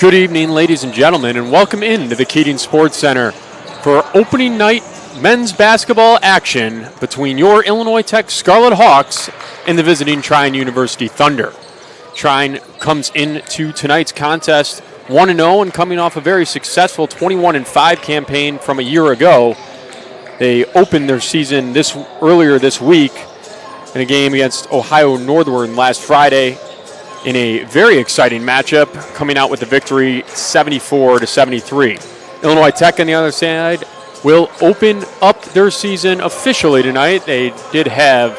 Good evening, ladies and gentlemen, and welcome into the Keating Sports Center for opening night men's basketball action between your Illinois Tech Scarlet Hawks and the visiting Trine University Thunder. Trine comes into tonight's contest 1-0 and coming off a very successful 21-5 campaign from a year ago. They opened their season earlier this week in a game against Ohio Northern last Friday in a very exciting matchup, coming out with the victory 74-73. Illinois Tech, on the other side, will open up their season officially tonight. They did have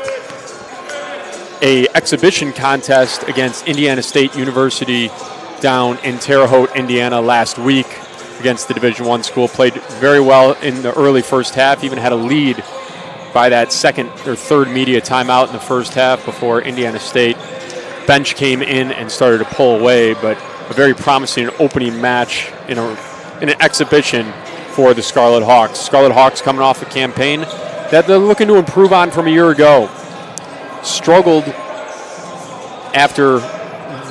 an exhibition contest against Indiana State University down in Terre Haute, Indiana last week against the Division I school. Played very well in the early first half, even had a lead by that second or third media timeout in the first half before Indiana State bench came in and started to pull away, but a very promising opening match in an exhibition for the Scarlet Hawks. Scarlet Hawks coming off a campaign that they're looking to improve on from a year ago. Struggled after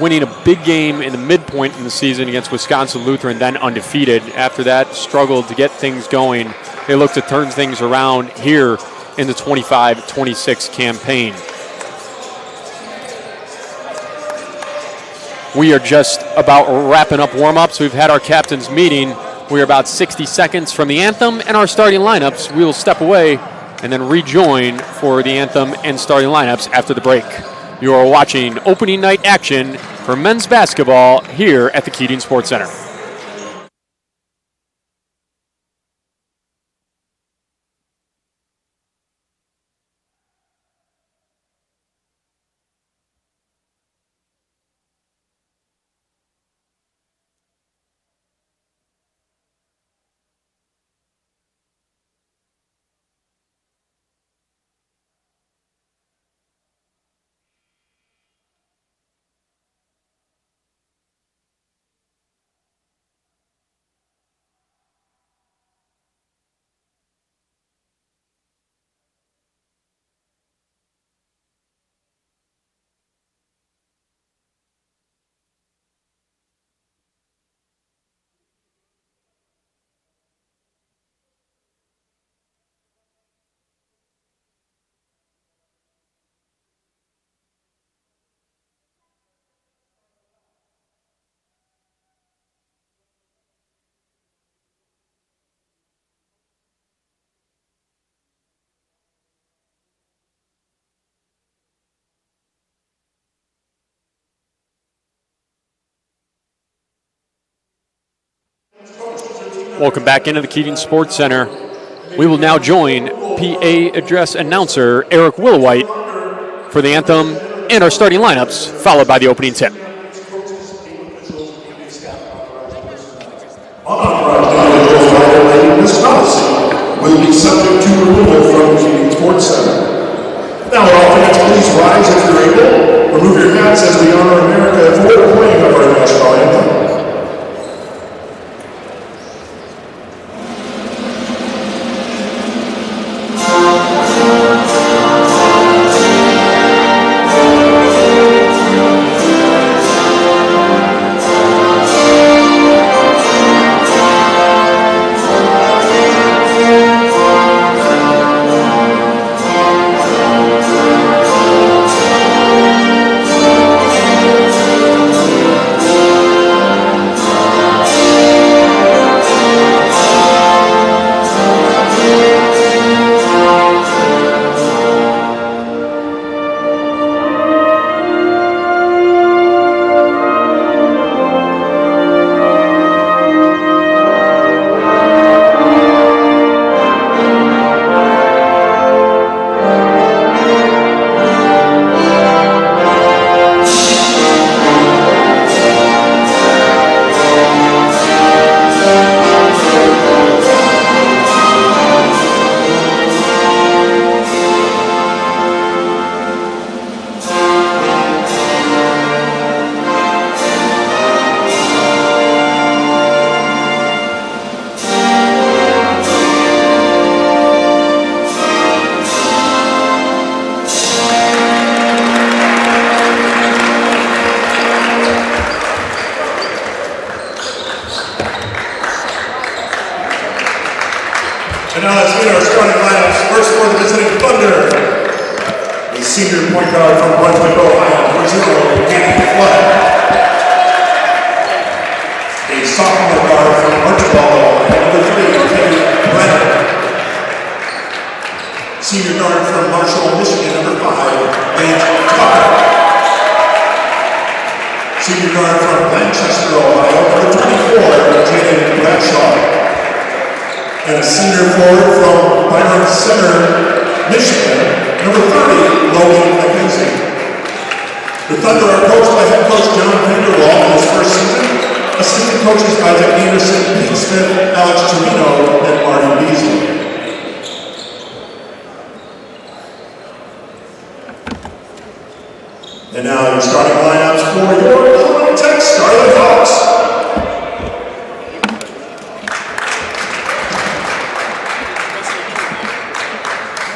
winning a big game in the midpoint in the season against Wisconsin Lutheran, then undefeated. After that, struggled to get things going. They look to turn things around here in the 25-26 campaign. We are just about wrapping up warm-ups. We've had our captain's meeting. We are about 60 seconds from the anthem and our starting lineups. We will step away and then rejoin for the anthem and starting lineups after the break. You are watching opening night action for men's basketball here at the Keating Sports Center. Welcome back into the Keating Sports Center. We will now join PA address announcer Eric Willowhite for the anthem and our starting lineups, followed by the opening tip. This policy will be subject to removal from the Keating Sports Center. Now, all fans, please rise if you're able. Remove your hats as we honor America for the playing of our national anthem. senior point guard from Brunswick, Ohio, number 0, Keating. A sophomore guard from Archibald, Ohio, number 3, Trine. Senior guard from Marshall, Michigan, number 5, Tucker. Senior guard from Lancaster, Ohio, number 24, Jaden Bradshaw. And a senior forward from Byron Center, Michigan, number 30, Logan McKenzie. The Thunder are coached by head coach John Vanderwall in his first season. Assistant coaches Isaac Anderson, Pete Smith, Alex Torino, and Marty Beasley. And now your starting lineups for your Illinois Tech Scarlet Hawks.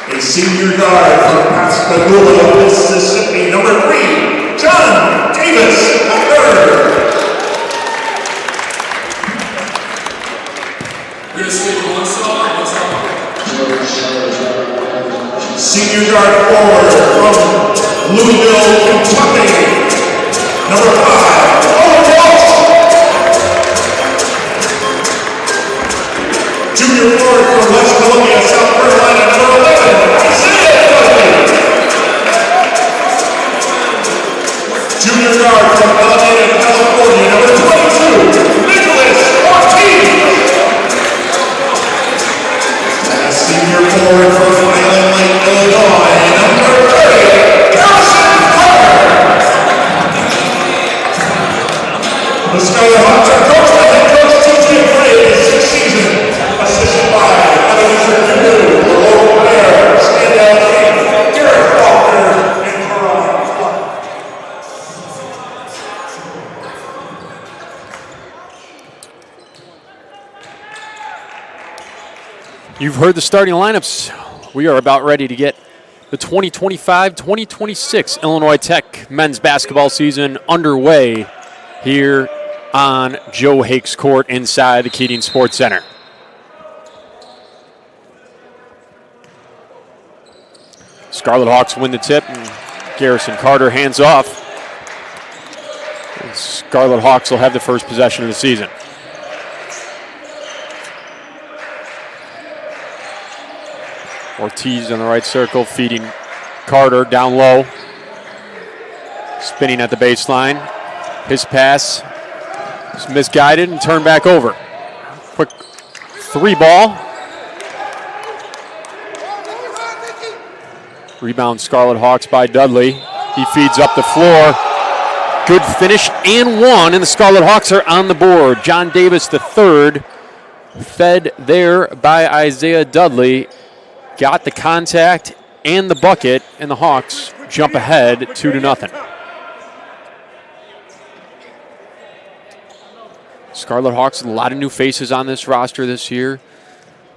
A senior guard from Pascagoula, Mississippi, number 3, John Davis III. We're going to skip one song. Senior guard forward from Louisville, Kentucky, number 5, Owen Walsh. Junior forward from West Columbia, South Carolina, number 11, Isaiah Dudley. Junior guard from Alameda, California, number 22, Nicholas Ortiz. And a senior forward from Island Lake, Illinois, number 30, Carson Carter. The Scarlet Hawks are coached by head coach TJ Gray in his 6th season. Assisted by Ebenezer Canoe, Logan Bear, Standout King, Garrett Faulkner, and Karan Clark. You've heard the starting lineups. We are about ready to get the 2025-2026 Illinois Tech men's basketball season underway here on Joe Hake's Court inside the Keating Sports Center. Scarlet Hawks win the tip, and Garrison Carter hands off. And Scarlet Hawks will have the first possession of the season. Ortiz on the right circle, feeding Carter down low. Spinning at the baseline. His pass is misguided and turned back over. Quick 3-ball. Rebound Scarlet Hawks by Dudley. He feeds up the floor. Good finish and one, and the Scarlet Hawks are on the board. John Davis III, fed there by Isaiah Dudley, got the contact and the bucket, and the Hawks jump ahead 2-0. Scarlet Hawks, a lot of new faces on this roster this year.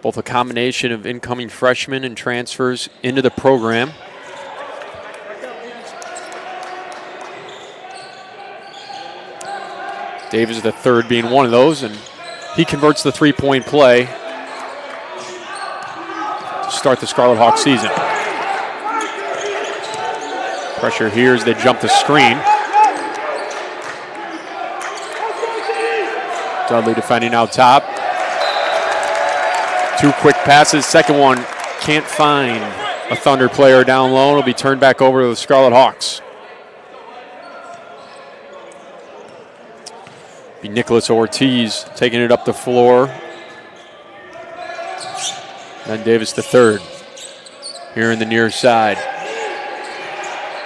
Both a combination of incoming freshmen and transfers into the program. Davis the third being one of those, and he converts the three-point play to start the Scarlet Hawks season. Pressure here as they jump the screen. Dudley defending out top. Two quick passes. Second one can't find a Thunder player down low. It'll be turned back over to the Scarlet Hawks. Be Nicholas Ortiz taking it up the floor. Then Davis the third. Here in the near side.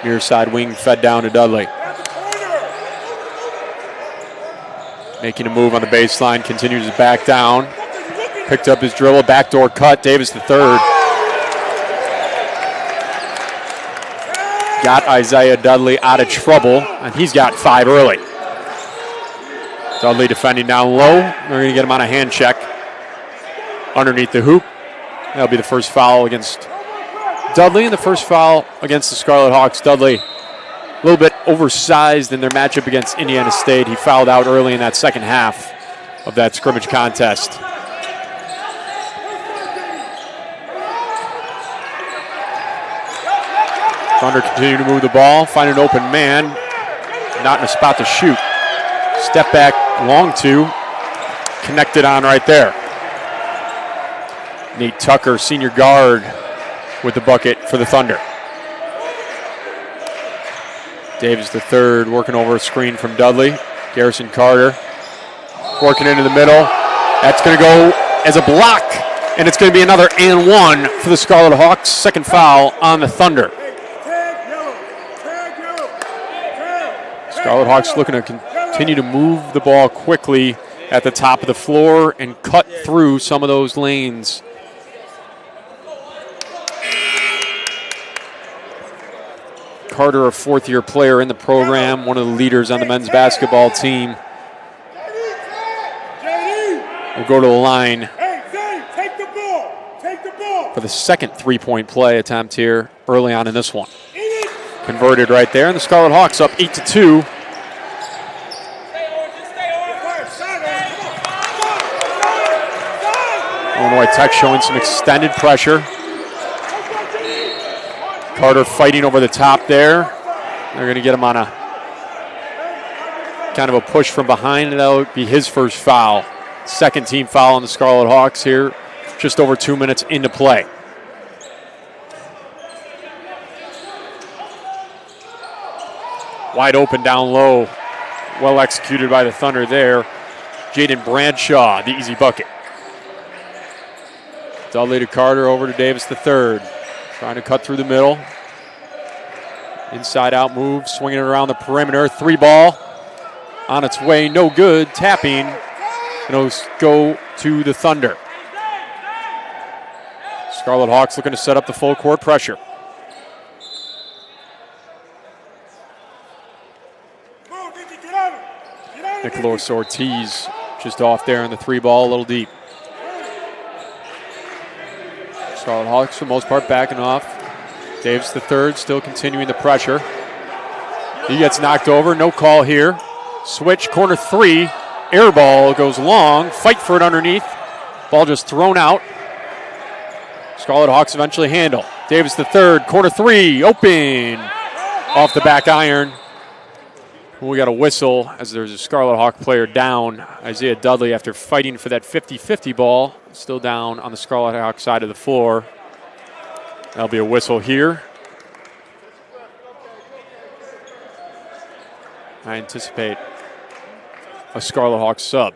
Near side wing fed down to Dudley. Making a move on the baseline, continues to back down. Picked up his dribble, backdoor cut, Davis the third. Got Isaiah Dudley out of trouble, and he's got 5 early. Dudley defending down low. They're going to get him on a hand check underneath the hoop. That'll be the first foul against Dudley, and the first foul against the Scarlet Hawks. Dudley, a little bit oversized in their matchup against Indiana State. He fouled out early in that second half of that scrimmage contest. Thunder continue to move the ball, find an open man, not in a spot to shoot. Step back, long two, connected on right there. Nate Tucker, senior guard, with the bucket for the Thunder. Davis III working over a screen from Dudley. Garrison Carter working into the middle. That's going to go as a block, and it's going to be another and one for the Scarlet Hawks. Second foul on the Thunder. Scarlet Hawks looking to continue to move the ball quickly at the top of the floor and cut through some of those lanes. Carter, a fourth-year player in the program, one of the leaders on the men's basketball team, will go to the line for the second three-point play attempt here early on in this one. Converted right there, and the Scarlet Hawks up 8-2. Illinois Tech showing some extended pressure. Carter fighting over the top there. They're going to get him on a kind of a push from behind, and that'll be his first foul. Second team foul on the Scarlet Hawks here, just over 2 minutes into play. Wide open down low. Well executed by the Thunder there. Jaden Bradshaw, the easy bucket. Dudley to Carter, over to Davis III. Trying to cut through the middle. Inside out move, swinging it around the perimeter. Three ball on its way, no good. Tapping, and it'll go to the Thunder. Scarlet Hawks looking to set up the full court pressure. Nicholas Ortiz just off there in the three ball, a little deep. Scarlet Hawks, for the most part, backing off. Davis III still continuing the pressure. He gets knocked over, no call here. Switch, corner three. Air ball goes long. Fight for it underneath. Ball just thrown out. Scarlet Hawks eventually handle. Davis III, corner three, open. Off the back iron. We got a whistle as there's a Scarlet Hawk player down. Isaiah Dudley, after fighting for that 50-50 ball, still down on the Scarlet Hawk side of the floor. That'll be a whistle here. I anticipate a Scarlet Hawk sub.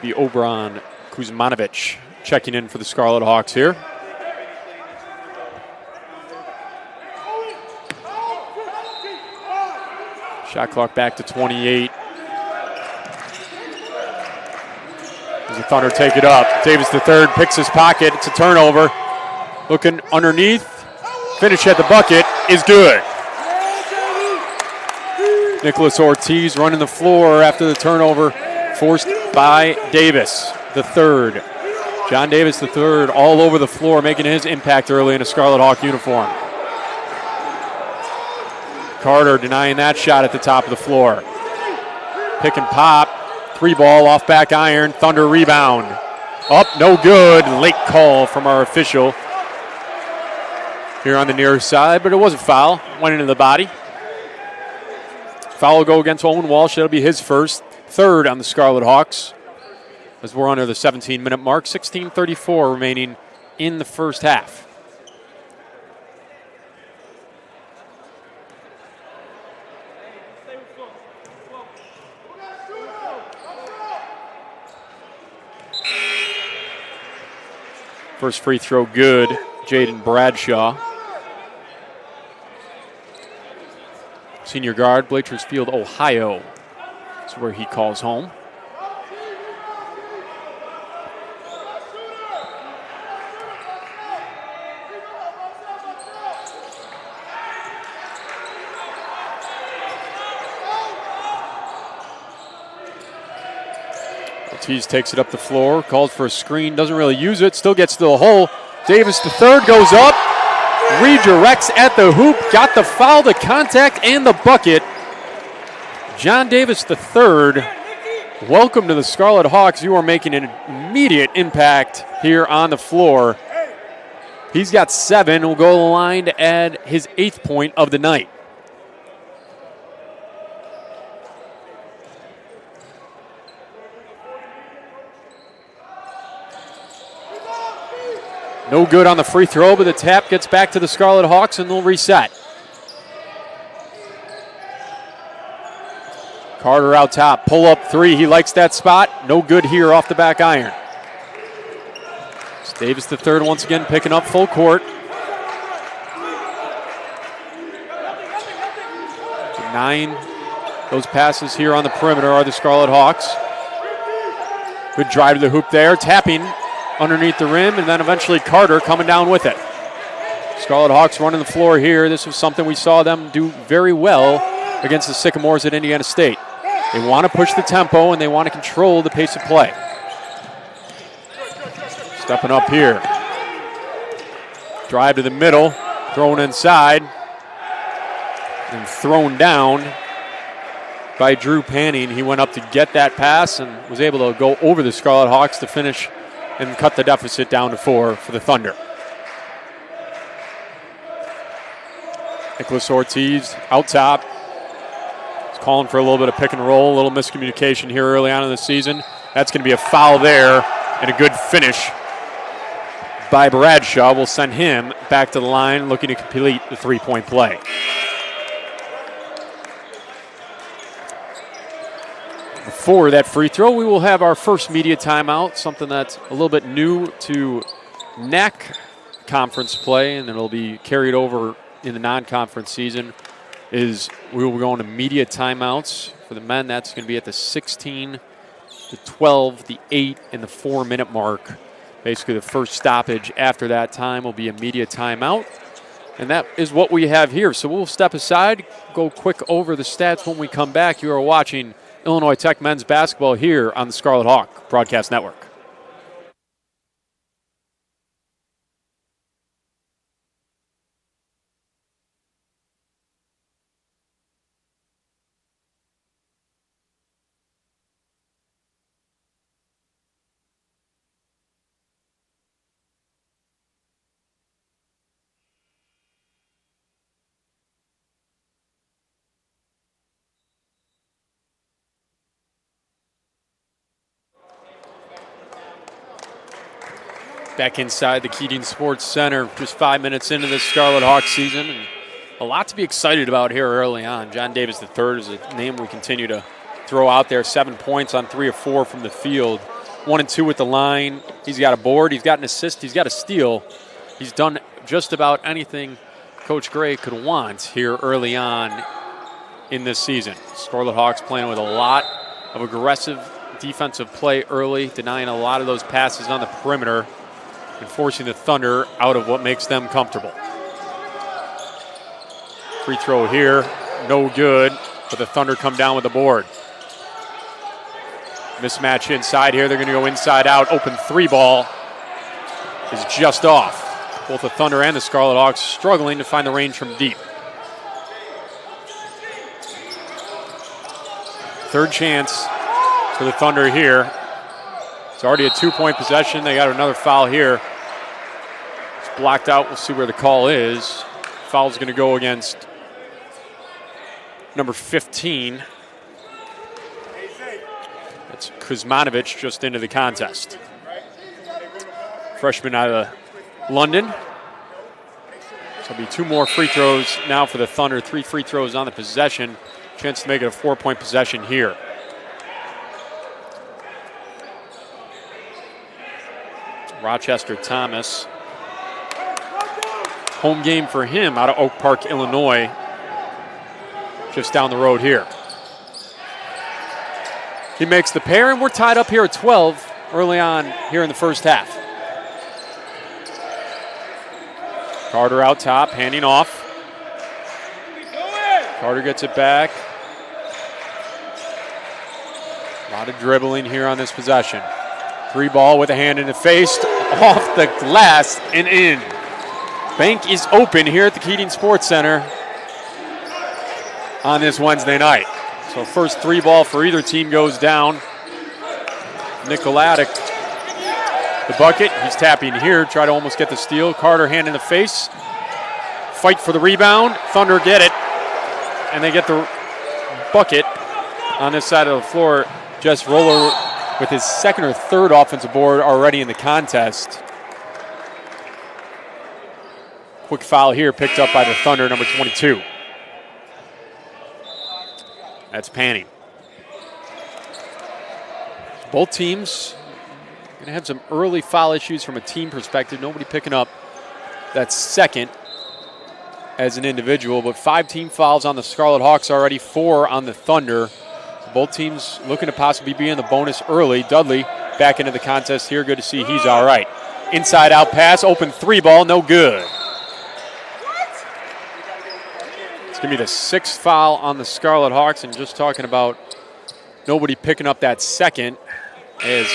Be Obran Kuzmanovic checking in for the Scarlet Hawks here. Shot clock back to 28. As the Thunder take it up. Davis III picks his pocket. It's a turnover. Looking underneath. Finish at the bucket is good. Nicholas Ortiz running the floor after the turnover forced by Davis III. John Davis III all over the floor, making his impact early in a Scarlet Hawk uniform. Carter denying that shot at the top of the floor. Pick and pop. Three ball off back iron. Thunder rebound. Up, no good. Late call from our official here on the near side, but it was a foul. Went into the body. Foul will go against Owen Walsh. That'll be his first. Third on the Scarlet Hawks as we're under the 17-minute mark. 16:34 remaining in the first half. First free throw good, Jaden Bradshaw. Senior guard, Blakersfield, Ohio. That's where he calls home. Ortiz takes it up the floor, calls for a screen, doesn't really use it, still gets to the hole. Davis III goes up, redirects at the hoop, got the foul, the contact, and the bucket. John Davis III, welcome to the Scarlet Hawks. You are making an immediate impact here on the floor. He's got 7. Will go to the line to add his 8th point of the night. No good on the free throw, but the tap gets back to the Scarlet Hawks, and they'll reset. Carter out top, pull up 3. He likes that spot. No good here off the back iron. It's Davis III once again picking up full court. 9. Those passes here on the perimeter are the Scarlet Hawks. Good drive to the hoop there, tapping underneath the rim, and then eventually Carter coming down with it. Scarlet Hawks running the floor here. This was something we saw them do very well against the Sycamores at Indiana State. They want to push the tempo and they want to control the pace of play. Stepping up here. Drive to the middle, thrown inside, and thrown down by Drew Panning. He went up to get that pass and was able to go over the Scarlet Hawks to finish and cut the deficit down to 4 for the Thunder. Nicholas Ortiz out top. He's calling for a little bit of pick and roll, a little miscommunication here early on in the season. That's going to be a foul there, and a good finish by Bradshaw will send him back to the line looking to complete the 3-point play. Before that free throw, we will have our first media timeout, something that's a little bit new to NAC conference play, and it'll be carried over in the non-conference season, is we will go into media timeouts. For the men, that's going to be at the 16, the 12, the 8, and the 4-minute mark. Basically, the first stoppage after that time will be a media timeout, and that is what we have here. So we'll step aside, go quick over the stats when we come back. You are watching Illinois Tech men's basketball here on the Scarlet Hawk Broadcast Network. Back inside the Keating Sports Center, just 5 minutes into this Scarlet Hawks season, and a lot to be excited about here early on. John Davis III is a name we continue to throw out there. 7 points on 3 of 4 from the field. 1 and 2 with the line. He's got a board. He's got an assist. He's got a steal. He's done just about anything Coach Gray could want here early on in this season. Scarlet Hawks playing with a lot of aggressive defensive play early, denying a lot of those passes on the perimeter and forcing the Thunder out of what makes them comfortable. Free throw here, no good, but the Thunder come down with the board. Mismatch inside here, they're going to go inside out. Open 3 ball is just off. Both the Thunder and the Scarlet Hawks struggling to find the range from deep. Third chance for the Thunder here. It's already a 2-point possession. They got another foul here. It's blocked out. We'll see where the call is. Foul's going to go against number 15. That's Kuzmanovic just into the contest. Freshman out of London. So it'll be 2 more free throws now for the Thunder. 3 free throws on the possession. Chance to make it a 4-point possession here. Rochester Thomas. Home game for him out of Oak Park, Illinois. Just down the road here. He makes the pair, and we're tied up here at 12 early on here in the first half. Carter out top, handing off. Carter gets it back. A lot of dribbling here on this possession. 3 ball with a hand in the face, off the glass and in. Bank is open here at the Keating Sports Center on this Wednesday night. So first 3 ball for either team goes down. Nicolatic, the bucket. He's tapping here, try to almost get the steal. Carter hand in the face. Fight for the rebound. Thunder get it. And they get the bucket on this side of the floor. Jess Roller with his second or third offensive board already in the contest. Quick foul here picked up by the Thunder, number 22. That's Panning. Both teams going to have some early foul issues from a team perspective. Nobody picking up that second as an individual, but 5 team fouls on the Scarlet Hawks already, 4 on the Thunder. So both teams looking to possibly be in the bonus early. Dudley back into the contest here. Good to see he's all right. Inside out pass, open 3 ball, no good. It's going to be the 6th foul on the Scarlet Hawks, and just talking about nobody picking up that second, as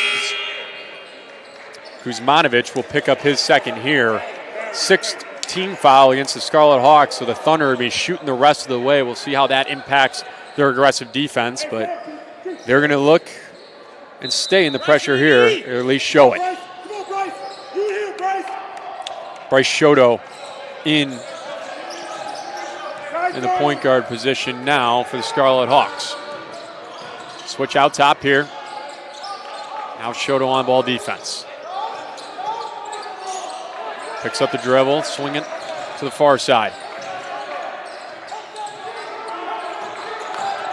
Kuzmanovic will pick up his second here. 6th team foul against the Scarlet Hawks, so the Thunder will be shooting the rest of the way. We'll see how that impacts their aggressive defense, but they're going to look and stay in the pressure here, or at least show it. Bryce Shoto in the point guard position now for the Scarlet Hawks. Switch out top here. Now Shoto on ball defense. Picks up the dribble, swing it to the far side.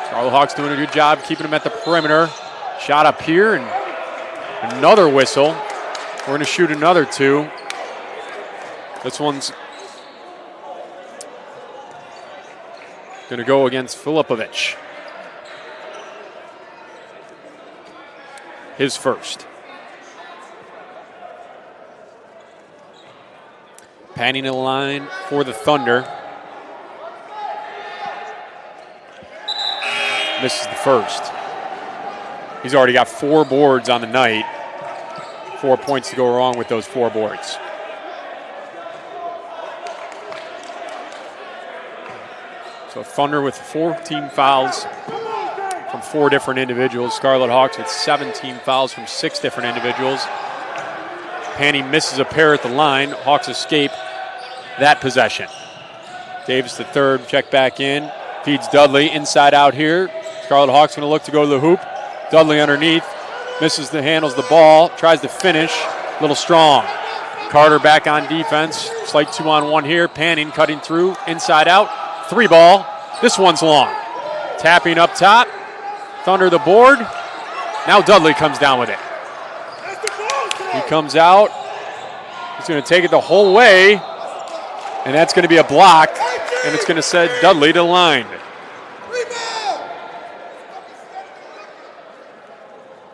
Scarlet Hawks doing a good job keeping him at the perimeter. Shot up here and another whistle. We're going to shoot another 2. This one's going to go against Filipovic. His first. Panning in the line for the Thunder. Misses the first. He's already got 4 boards on the night. 4 points to go wrong with those 4 boards. So Thunder with 14 fouls from 4 different individuals. Scarlet Hawks with 17 fouls from 6 different individuals. Panning misses a pair at the line. Hawks escape that possession. Davis the third, check back in. Feeds Dudley inside out here. Scarlet Hawks going to look to go to the hoop. Dudley underneath. Misses the handles the ball. Tries to finish. A little strong. Carter back on defense. Slight 2-on-1 here. Panning cutting through. Inside out. 3 ball. This one's long. Tapping up top. Thunder the board. Now Dudley comes down with it. He comes out. He's going to take it the whole way. And that's going to be a block. And it's going to send Dudley to the line.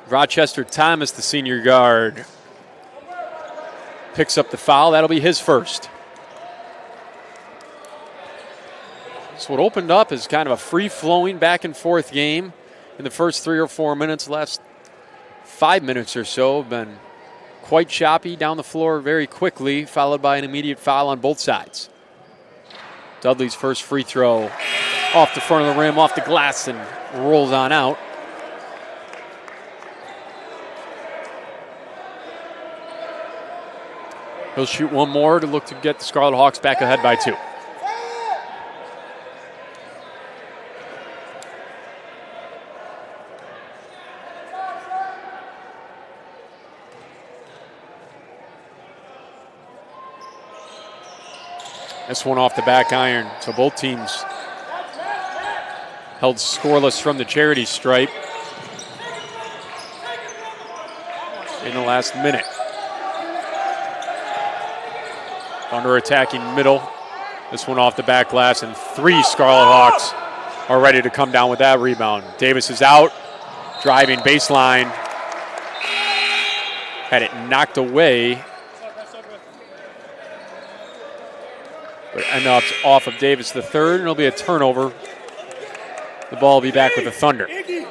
Rochester Thomas, the senior guard, picks up the foul. That'll be his first. So what opened up is kind of a free-flowing back-and-forth game in the first 3 or 4 minutes. The last 5 minutes or so have been quite choppy down the floor very quickly, followed by an immediate foul on both sides. Dudley's first free throw off the front of the rim, off the glass, and rolls on out. He'll shoot one more to look to get the Scarlet Hawks back ahead by 2. This one off the back iron. So both teams held scoreless from the charity stripe in the last minute. Thunder attacking middle. This one off the back glass, and 3 Scarlet Hawks are ready to come down with that rebound. Davis is out, driving baseline. Had it knocked away. But ends up off of Davis the third, and it'll be a turnover. The ball will be back with the Thunder. Iggy,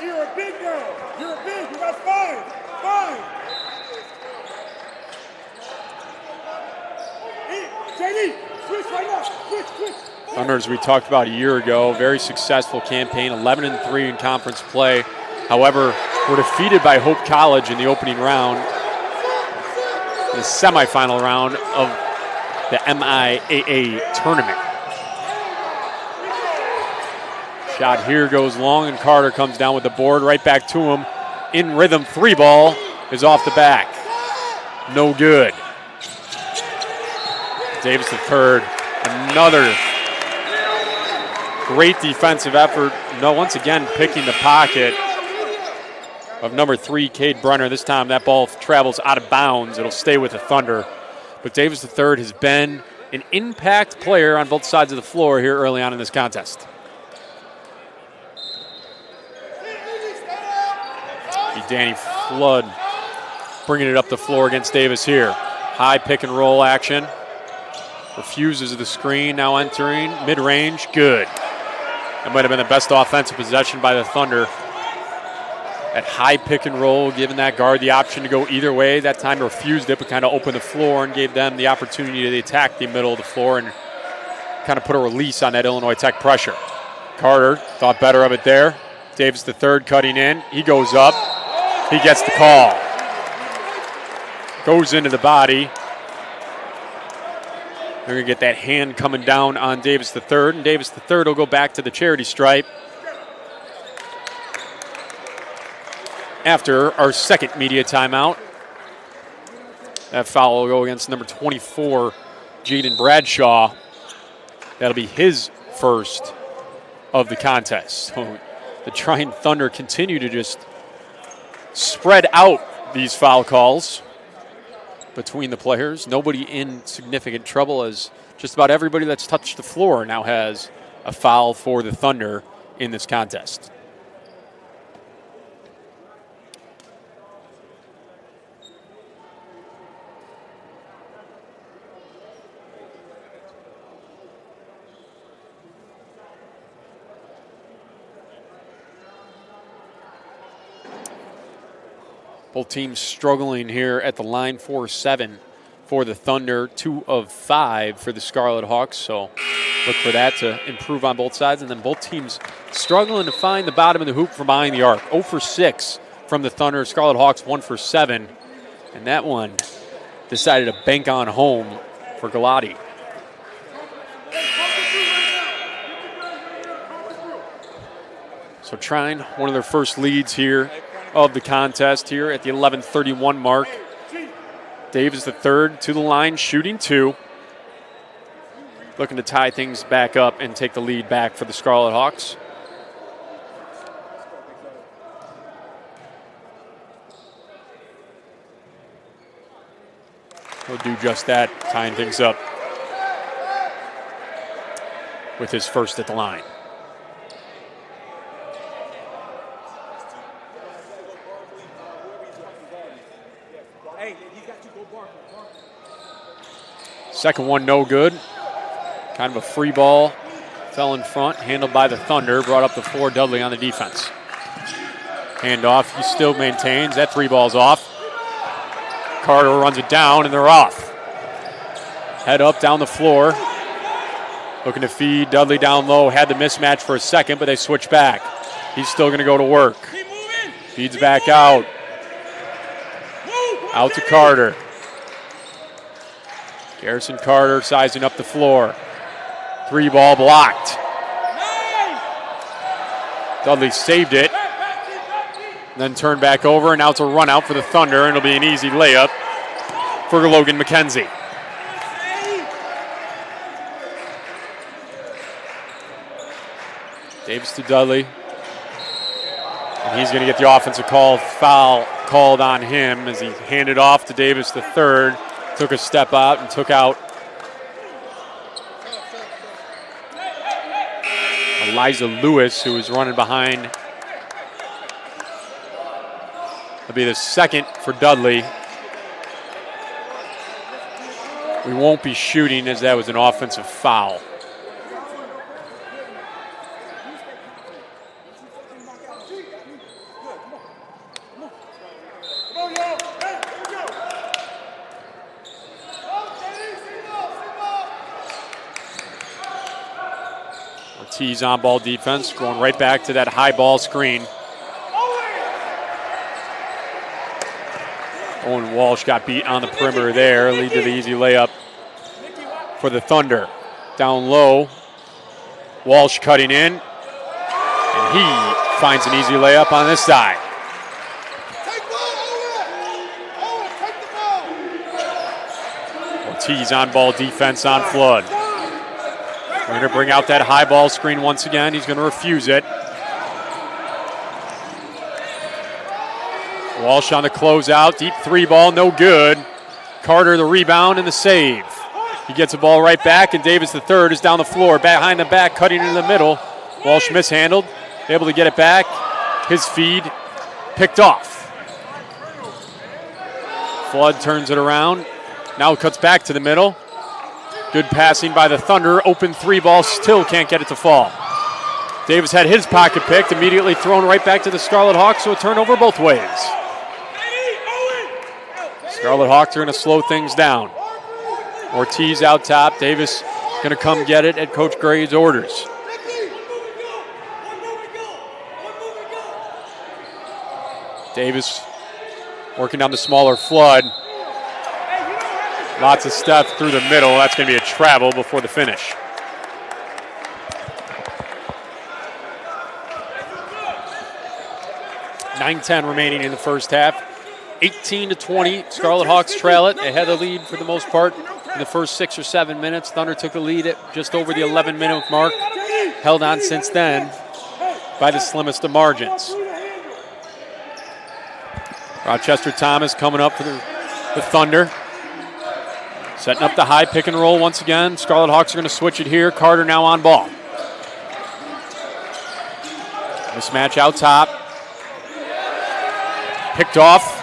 you're a big girl. You're a big. You got 5. JD, switch right now. Switch. Thunders, we talked about a year ago, very successful campaign, 11-3 in conference play. However, were defeated by Hope College in the opening round, the semifinal round of the MIAA tournament. Shot here goes long, and Carter comes down with the board, right back to him. In rhythm, 3-ball is off the back. No good. Davis the third, another great defensive effort. No, once again, picking the pocket of number 3, Cade Brenner. This time that ball travels out of bounds. It'll stay with the Thunder. But Davis the third has been an impact player on both sides of the floor here early on in this contest. Danny Flood bringing it up the floor against Davis here. High pick and roll action. Refuses the screen, now entering. Mid-range, good. That might have been the best offensive possession by the Thunder. That high pick and roll, giving that guard the option to go either way. That time refused it, but kind of opened the floor and gave them the opportunity to attack the middle of the floor and kind of put a release on that Illinois Tech pressure. Carter thought better of it there. Davis the third cutting in. He goes up. He gets the call. Goes into the body. They're going to get that hand coming down on Davis the third, and Davis the third will go back to the charity stripe after our second media timeout. That foul will go against number 24, Jaden Bradshaw. That'll be his first of the contest. So the Trine Thunder continue to just spread out these foul calls between the players. Nobody in significant trouble, as just about everybody that's touched the floor now has a foul for the Thunder in this contest. Both teams struggling here at the line, 4-7 for the Thunder, 2 of 5 for the Scarlet Hawks. So look for that to improve on both sides. And then both teams struggling to find the bottom of the hoop from behind the arc. 0 for 6 from the Thunder. Scarlet Hawks 1 for 7. And that one decided to bank on home for Galati. So Trine, one of their first leads here of the contest here at the 11:31 mark. Davis the third to the line, shooting 2. Looking to tie things back up and take the lead back for the Scarlet Hawks. He'll do just that, tying things up with his first at the line. Second one, no good. Kind of a free ball. Fell in front, handled by the Thunder. Brought up the floor, Dudley on the defense. Handoff, he still maintains. That 3 ball's off. Carter runs it down, and they're off. Head up, down the floor. Looking to feed Dudley down low. Had the mismatch for a second, but they switch back. He's still going to go to work. Feeds back out. Out to Carter. Garrison Carter sizing up the floor. 3 ball blocked. Dudley saved it. Then turned back over, and now it's a run out for the Thunder, and it'll be an easy layup for Logan McKenzie. Davis to Dudley. And he's going to get the offensive foul called on him as he handed off to Davis the third. Took a step out and took out Eliza Lewis, who was running behind. It'll be the second for Dudley. We won't be shooting, as that was an offensive foul. Ortiz on ball defense, going right back to that high ball screen. Owen Walsh got beat on the perimeter there, lead to the easy layup for the Thunder. Down low, Walsh cutting in, and he finds an easy layup on this side. Ortiz on ball defense on Flood. We're going to bring out that high ball screen once again. He's going to refuse it. Walsh on the closeout, deep three ball, no good. Carter the rebound and the save. He gets the ball right back, and Davis the third is down the floor, behind the back, cutting into the middle. Walsh mishandled, able to get it back. His feed picked off. Flood turns it around, now cuts back to the middle. Good passing by the Thunder, open three ball, still can't get it to fall. Davis had his pocket picked, immediately thrown right back to the Scarlet Hawks, so a turnover both ways. Scarlet Hawks are going to slow things down. Ortiz out top. Davis going to come get it at Coach Gray's orders. Davis working down the smaller Flood. Lots of stuff through the middle. That's going to be a travel before the finish. .9:10 remaining in the first half. 18-20, Scarlet Hawks trail it. They had the lead for the most part in the first 6 or 7 minutes. Thunder took the lead at just over the 11-minute mark. Held on since then by the slimmest of margins. Rochester Thomas coming up for the Thunder. Setting up the high pick and roll once again. Scarlet Hawks are going to switch it here. Carter now on ball. Mismatch out top. Picked off.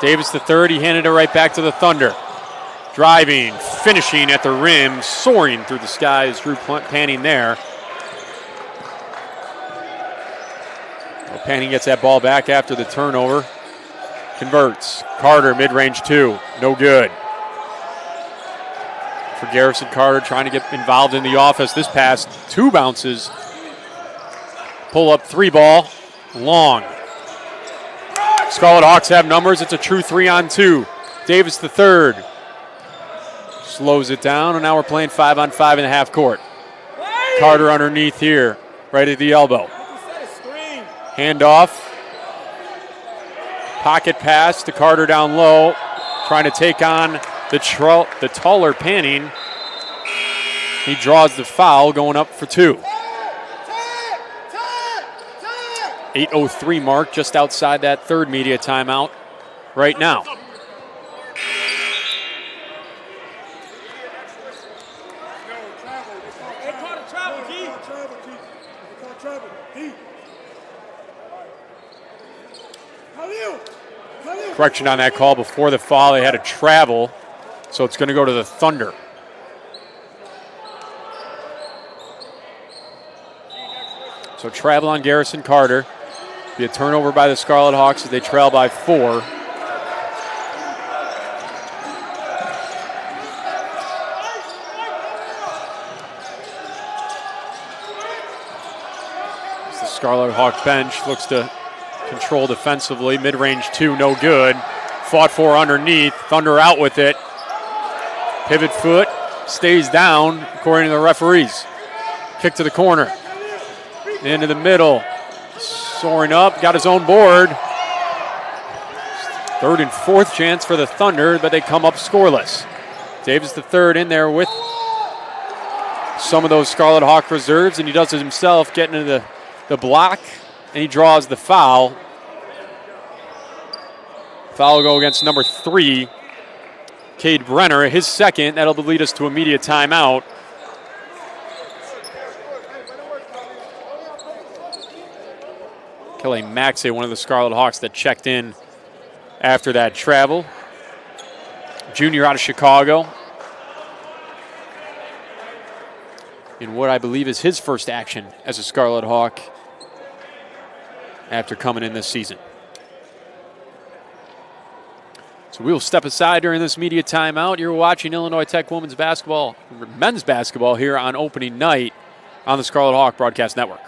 Davis the third, he handed it right back to the Thunder. Driving, finishing at the rim, soaring through the skies. Drew Panning there. Well, Panning gets that ball back after the turnover. Converts. Carter, mid-range two, no good. For Garrison Carter trying to get involved in the offense. This pass, two bounces. Pull up three ball, long. Scarlet Hawks have numbers. It's a true 3-on-2. Davis the third. Slows it down, and now we're playing 5-on-5 in the half court. Carter underneath here, right at the elbow. Handoff. Pocket pass to Carter down low. Trying to take on the taller Panning. He draws the foul, going up for two. 8:03 mark, just outside that third media timeout right now. Correction on that call before the foul. They had a travel, so it's going to go to the Thunder. So travel on Garrison Carter. Be a turnover by the Scarlet Hawks as they trail by 4. As the Scarlet Hawk bench looks to control defensively. Mid-range two, no good. Fought for underneath. Thunder out with it. Pivot foot stays down according to the referees. Kick to the corner. Into the middle. Soaring up, got his own board. Third and fourth chance for the Thunder, but they come up scoreless. Davis the third in there with some of those Scarlet Hawk reserves, and he does it himself, getting into the block, and he draws the foul. Foul will go against number 3, Cade Brenner, his second. That'll lead us to immediate timeout. Kelly Maxey, one of the Scarlet Hawks that checked in after that travel. Junior out of Chicago. In what I believe is his first action as a Scarlet Hawk after coming in this season. So we will step aside during this media timeout. You're watching Illinois Tech men's basketball here on opening night on the Scarlet Hawk Broadcast Network.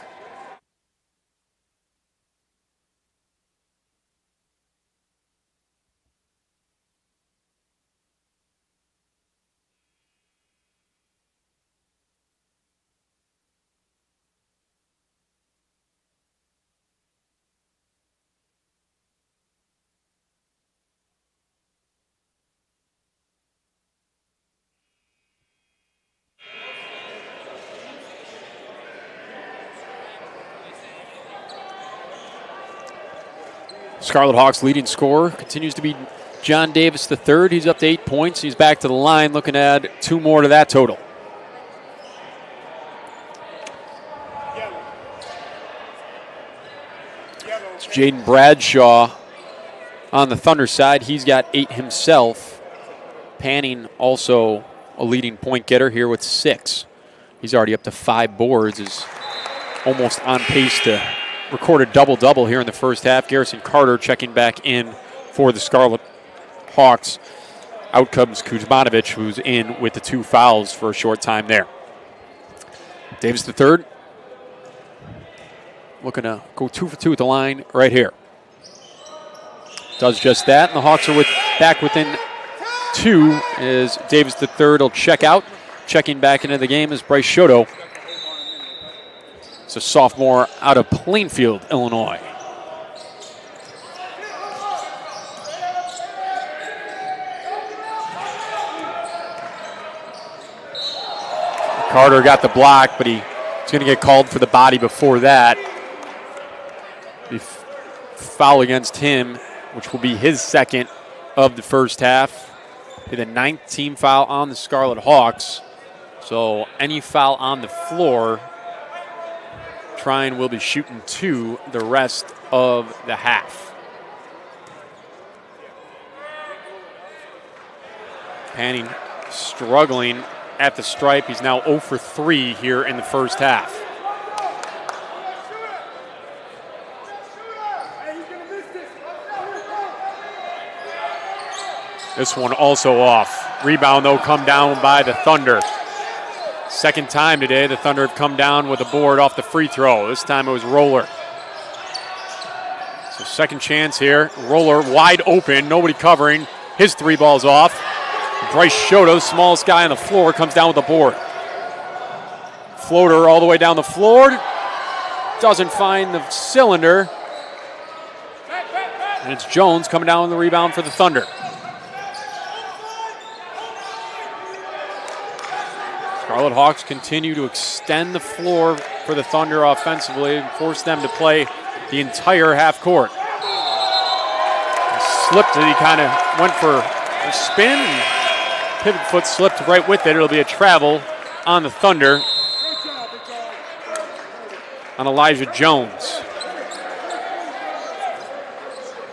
Scarlet Hawks' leading scorer continues to be John Davis III. He's up to 8 points. He's back to the line, looking to add 2 more to that total. It's Jaden Bradshaw on the Thunder side. He's got 8 himself. Panning also a leading point getter here with 6. He's already up to 5 boards, is almost on pace to record a double-double here in the first half. Garrison Carter checking back in for the Scarlet Hawks. Out comes Kuzmanovic, who's in with the 2 fouls for a short time there. Davis III looking to go 2 for 2 at the line right here. Does just that, and the Hawks are back within 2 as Davis III will check out. Checking back into the game is Bryce Shoto. It's a sophomore out of Plainfield, Illinois. Carter got the block, but he's going to get called for the body before that. The foul against him, which will be his second of the first half. Be the 9th team foul on the Scarlet Hawks. So any foul on the floor, Trine will be shooting 2 the rest of the half. Panning struggling at the stripe. He's now 0 for 3 here in the first half. This one also off. Rebound, though, come down by the Thunder. Second time today, the Thunder have come down with a board off the free throw. This time it was Roller. So second chance here. Roller wide open, nobody covering. His 3 balls off. Bryce Shoto, the smallest guy on the floor, comes down with the board. Floater all the way down the floor. Doesn't find the cylinder. And it's Jones coming down with the rebound for the Thunder. Scarlet Hawks continue to extend the floor for the Thunder offensively and force them to play the entire half court. He slipped it. He kind of went for a spin. And pivot foot slipped right with it. It'll be a travel on the Thunder on Elijah Jones.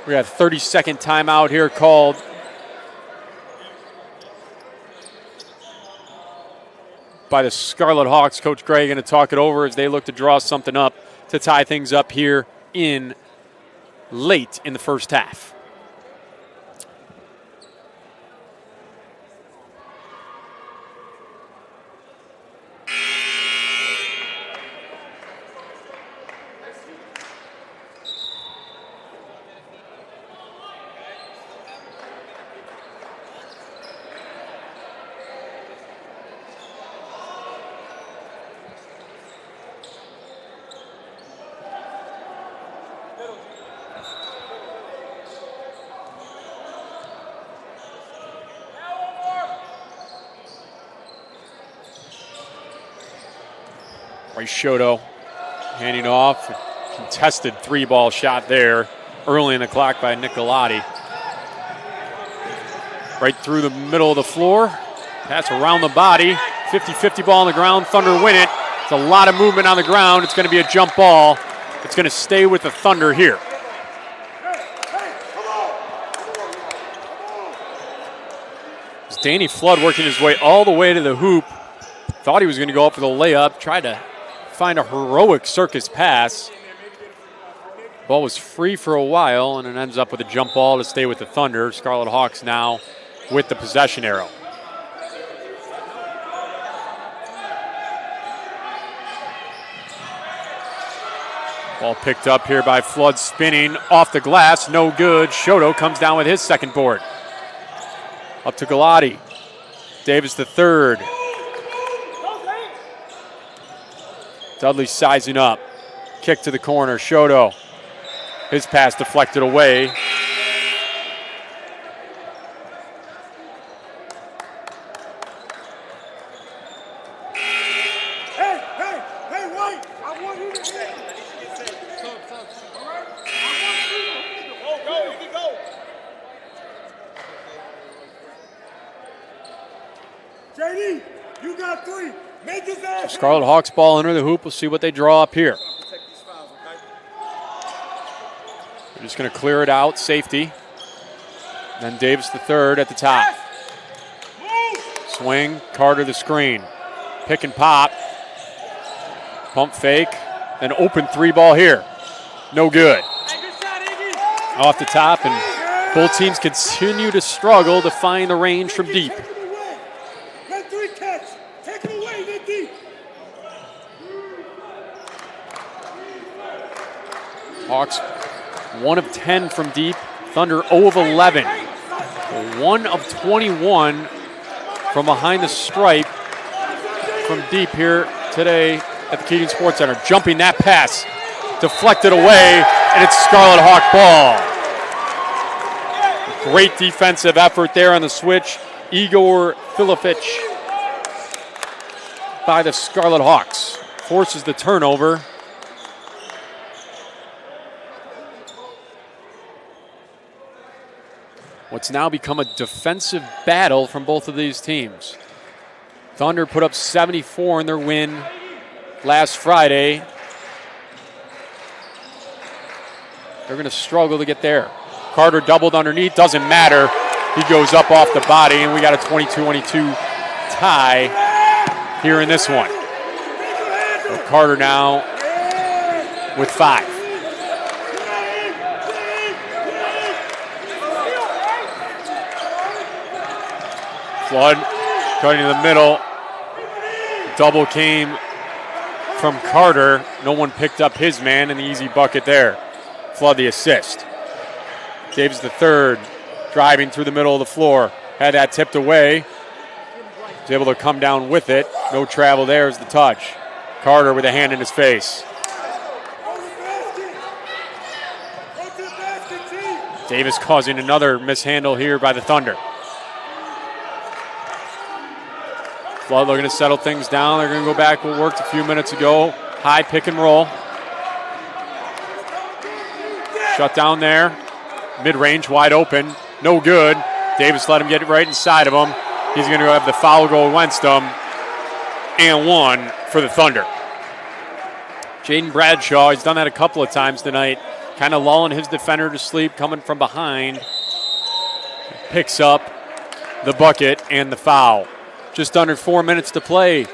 We got a 30-second timeout here called. By the Scarlet Hawks. Coach Gray going to talk it over as they look to draw something up to tie things up here in late in the first half. Bryce Shoto handing off. Contested 3-ball shot there early in the clock by Nicolati. Right through the middle of the floor. Pass around the body. 50-50 ball on the ground. Thunder win it. It's a lot of movement on the ground. It's going to be a jump ball. It's going to stay with the Thunder here. It's Danny Flood working his way all the way to the hoop. Thought he was going to go up for the layup. Tried to find a heroic circus pass. Ball was free for a while, and it ends up with a jump ball to stay with the Thunder. Scarlet Hawks now with the possession arrow. Ball picked up here by Flood, spinning off the glass, no good. Shoto comes down with his second board. Up to Galati. Davis the third. Dudley sizing up. Kick to the corner, Shoto. His pass deflected away. JD, you got 3. Make his ass. Scarlet Hawks ball under the hoop. We'll see what they draw up here. They're just going to clear it out, safety. Then Davis the third at the top. Swing, Carter the screen. Pick and pop. Pump fake. Then open 3 ball here. No good. Off the top, and both teams continue to struggle to find the range from deep. Let 3 catch. Take it away, get deep. Hawks 1 of 10 from deep. Thunder 0 of 11. 1 of 21 from behind the stripe from deep here today at the Keating Sports Center. Jumping that pass. Deflected away, and it's Scarlet Hawk ball. Great defensive effort there on the switch. Igor Filipic by the Scarlet Hawks. Forces the turnover. What's now become a defensive battle from both of these teams. Thunder put up 74 in their win last Friday. They're going to struggle to get there. Carter doubled underneath, doesn't matter. He goes up off the body, and we got a 22-22 tie here in this one. So Carter now with 5. Flood cutting in the middle. Double came from Carter. No one picked up his man, and the easy bucket there. Flood the assist. Davis the third, driving through the middle of the floor. Had that tipped away. Was able to come down with it. No travel there as the touch. Carter with a hand in his face. Davis causing another mishandle here by the Thunder. Flood looking to settle things down. They're going to go back what worked a few minutes ago. High pick and roll. Shut down there. Mid-range, wide open. No good. Davis let him get it right inside of him. He's going to go have the foul go against him. And 1 for the Thunder. Jaden Bradshaw, he's done that a couple of times tonight. Kind of lulling his defender to sleep, coming from behind. Picks up the bucket and the foul. Just under 4 minutes to play.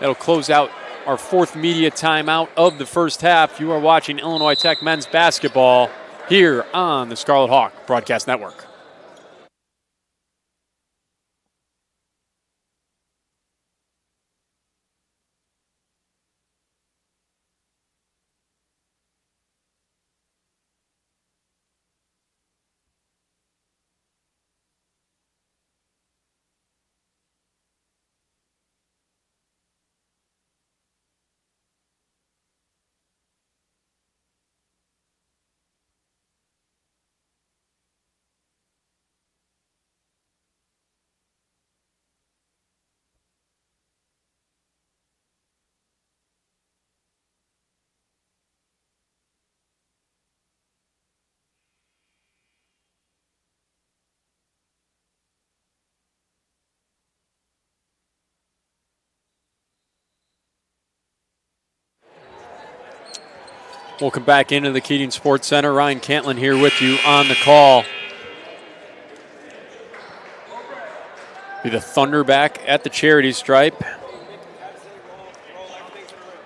That'll close out our 4th media timeout of the first half. You are watching Illinois Tech men's basketball here on the Scarlet Hawk Broadcast Network. Welcome back into the Keating Sports Center. Ryan Cantlin here with you on the call. Be the Thunder back at the charity stripe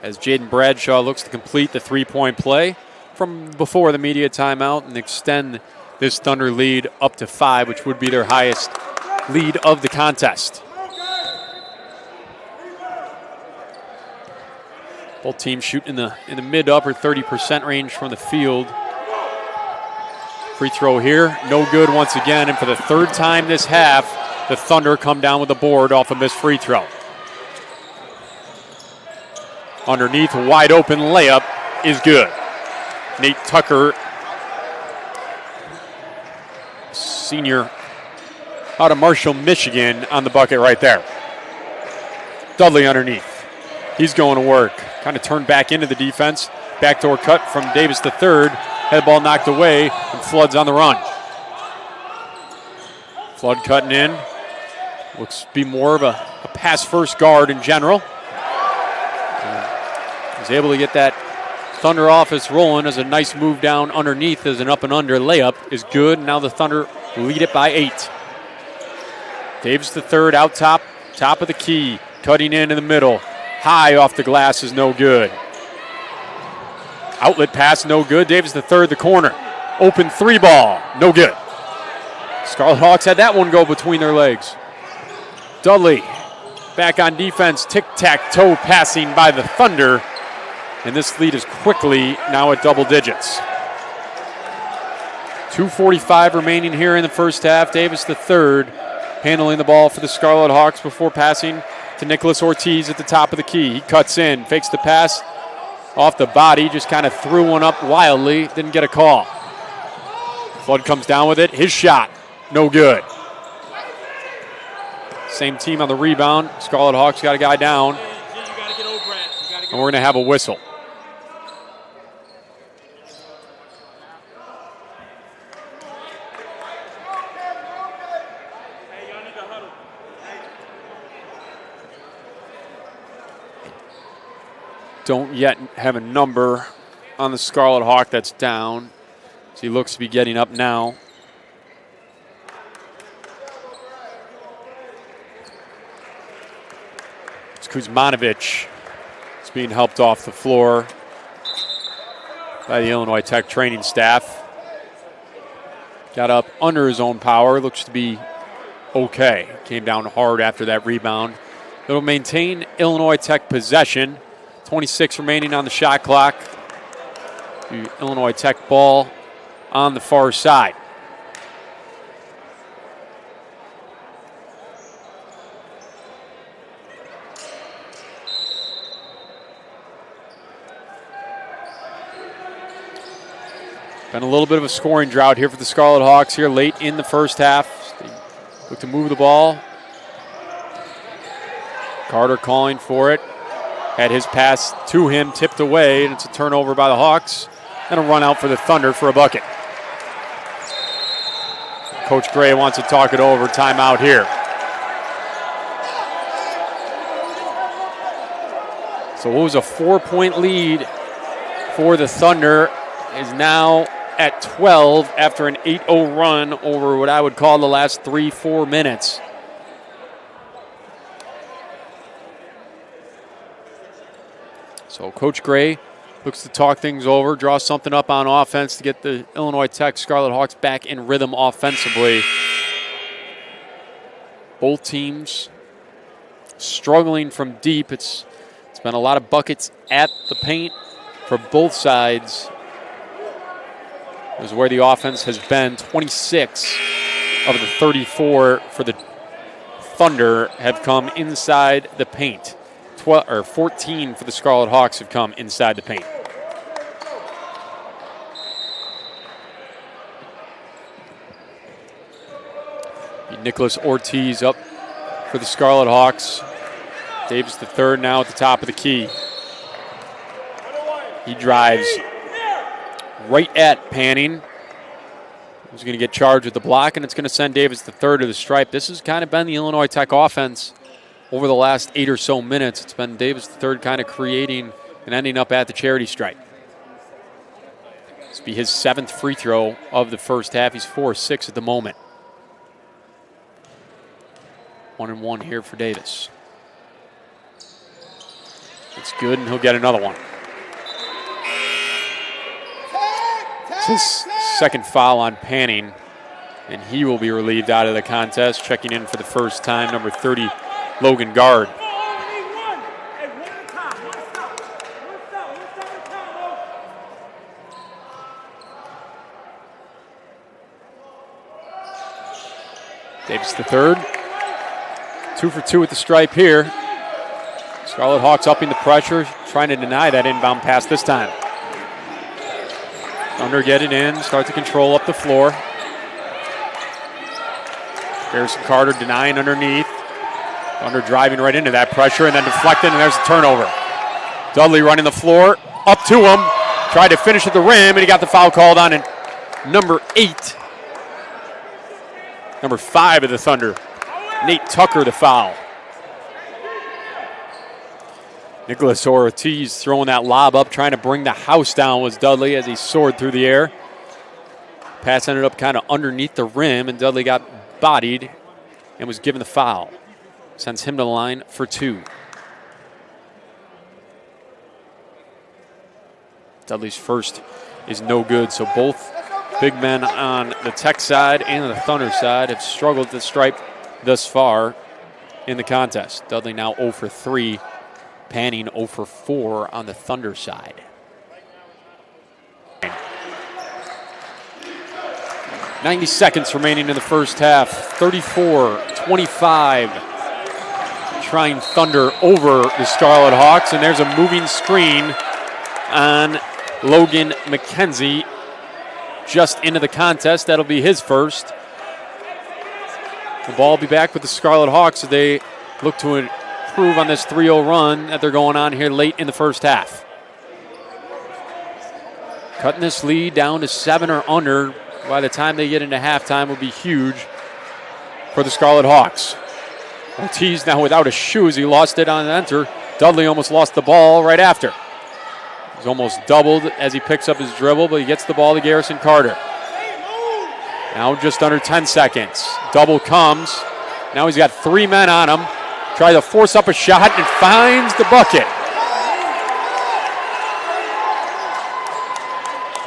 as Jaden Bradshaw looks to complete the three-point play from before the media timeout and extend this Thunder lead up to 5, which would be their highest lead of the contest. Both teams shooting in the mid to upper 30% range from the field. Free throw here, no good once again. And for the third time this half, the Thunder come down with the board off a missed free throw. Underneath, wide open layup is good. Nate Tucker, senior out of Marshall, Michigan, on the bucket right there. Dudley underneath. He's going to work. Kind of turned back into the defense. Backdoor cut from Davis III. Head ball knocked away, and Flood's on the run. Flood cutting in. Looks to be more of a pass-first guard in general. He's able to get that Thunder offense rolling as a nice move down underneath as an up and under layup is good. Now the Thunder lead it by 8. Davis III out top of the key, cutting in the middle. High off the glass is no good. Outlet pass, no good. Davis III, the corner. Open three ball, no good. Scarlet Hawks had that one go between their legs. Dudley back on defense, tic-tac-toe passing by the Thunder. And this lead is quickly now at double digits. 2:45 remaining here in the first half. Davis III handling the ball for the Scarlet Hawks before passing to Nicholas Ortiz at the top of the key. He cuts in, fakes the pass off the body, just kind of threw one up wildly, didn't get a call. Flood comes down with it, his shot, no good. Same team on the rebound. Scarlet Hawks got a guy down. And we're going to have a whistle. Don't yet have a number on the Scarlet Hawk that's down. So he looks to be getting up now. It's Kuzmanovic. It's being helped off the floor by the Illinois Tech training staff. Got up under his own power. Looks to be okay. Came down hard after that rebound. It'll maintain Illinois Tech possession. 26 remaining on the shot clock. The Illinois Tech ball on the far side. Been a little bit of a scoring drought here for the Scarlet Hawks here late in the first half. They look to move the ball. Carter calling for it. Had his pass to him, tipped away, and it's a turnover by the Hawks. And a run out for the Thunder for a bucket. Coach Gray wants to talk it over. Timeout here. So what was a 4-point lead for the Thunder is now at 12 after an 8-0 run over what I would call the last 3-4 minutes. So Coach Gray looks to talk things over, draw something up on offense to get the Illinois Tech Scarlet Hawks back in rhythm offensively. Both teams struggling from deep. It's been a lot of buckets at the paint for both sides. This is where the offense has been. 26 of the 34 for the Thunder have come inside the paint. 14 for the Scarlet Hawks have come inside the paint. Nicholas Ortiz up for the Scarlet Hawks. Davis III now at the top of the key. He drives right at Panning. He's going to get charged with the block, and it's going to send Davis III to the stripe. This has kind of been the Illinois Tech offense over the last 8 or so minutes. It's been Davis III kind of creating and ending up at the charity stripe. This will be his 7th free throw of the first half. He's 4-6 at the moment. 1-1 here for Davis. It's good, and he'll get another one. It's his second foul on Panning, and he will be relieved out of the contest. Checking in for the first time, number 30, Logan Guard. Davis the third. 2 for 2 with the stripe here. Scarlet Hawks upping the pressure, trying to deny that inbound pass this time. Thunder get it in, start to control up the floor. Garrison Carter denying underneath. Thunder driving right into that pressure and then deflecting, and there's a turnover. Dudley running the floor, up to him, tried to finish at the rim, and he got the foul called on number 8. Number 5 of the Thunder. Nate Tucker the foul. Nicholas Ortiz throwing that lob up, trying to bring the house down was Dudley as he soared through the air. Pass ended up kind of underneath the rim, and Dudley got bodied and was given the foul. Sends him to the line for 2. Dudley's first is no good, so both big men on the Tech side and the Thunder side have struggled to stripe thus far in the contest. Dudley now 0 for 3. Panning 0 for 4 on the Thunder side. 90 seconds remaining in the first half. 34-25. Trine Thunder over the Scarlet Hawks, and there's a moving screen on Logan McKenzie just into the contest. That'll be his first. The ball will be back with the Scarlet Hawks as they look to improve on this 3-0 run that they're going on here late in the first half. Cutting this lead down to 7 or under by the time they get into halftime will be huge for the Scarlet Hawks. Ortiz now without a shoe as he lost it on the enter. Dudley almost lost the ball right after. He's almost doubled as he picks up his dribble, but he gets the ball to Garrison Carter. Now just under 10 seconds. Double comes. Now he's got 3 men on him. Tries to force up a shot and finds the bucket.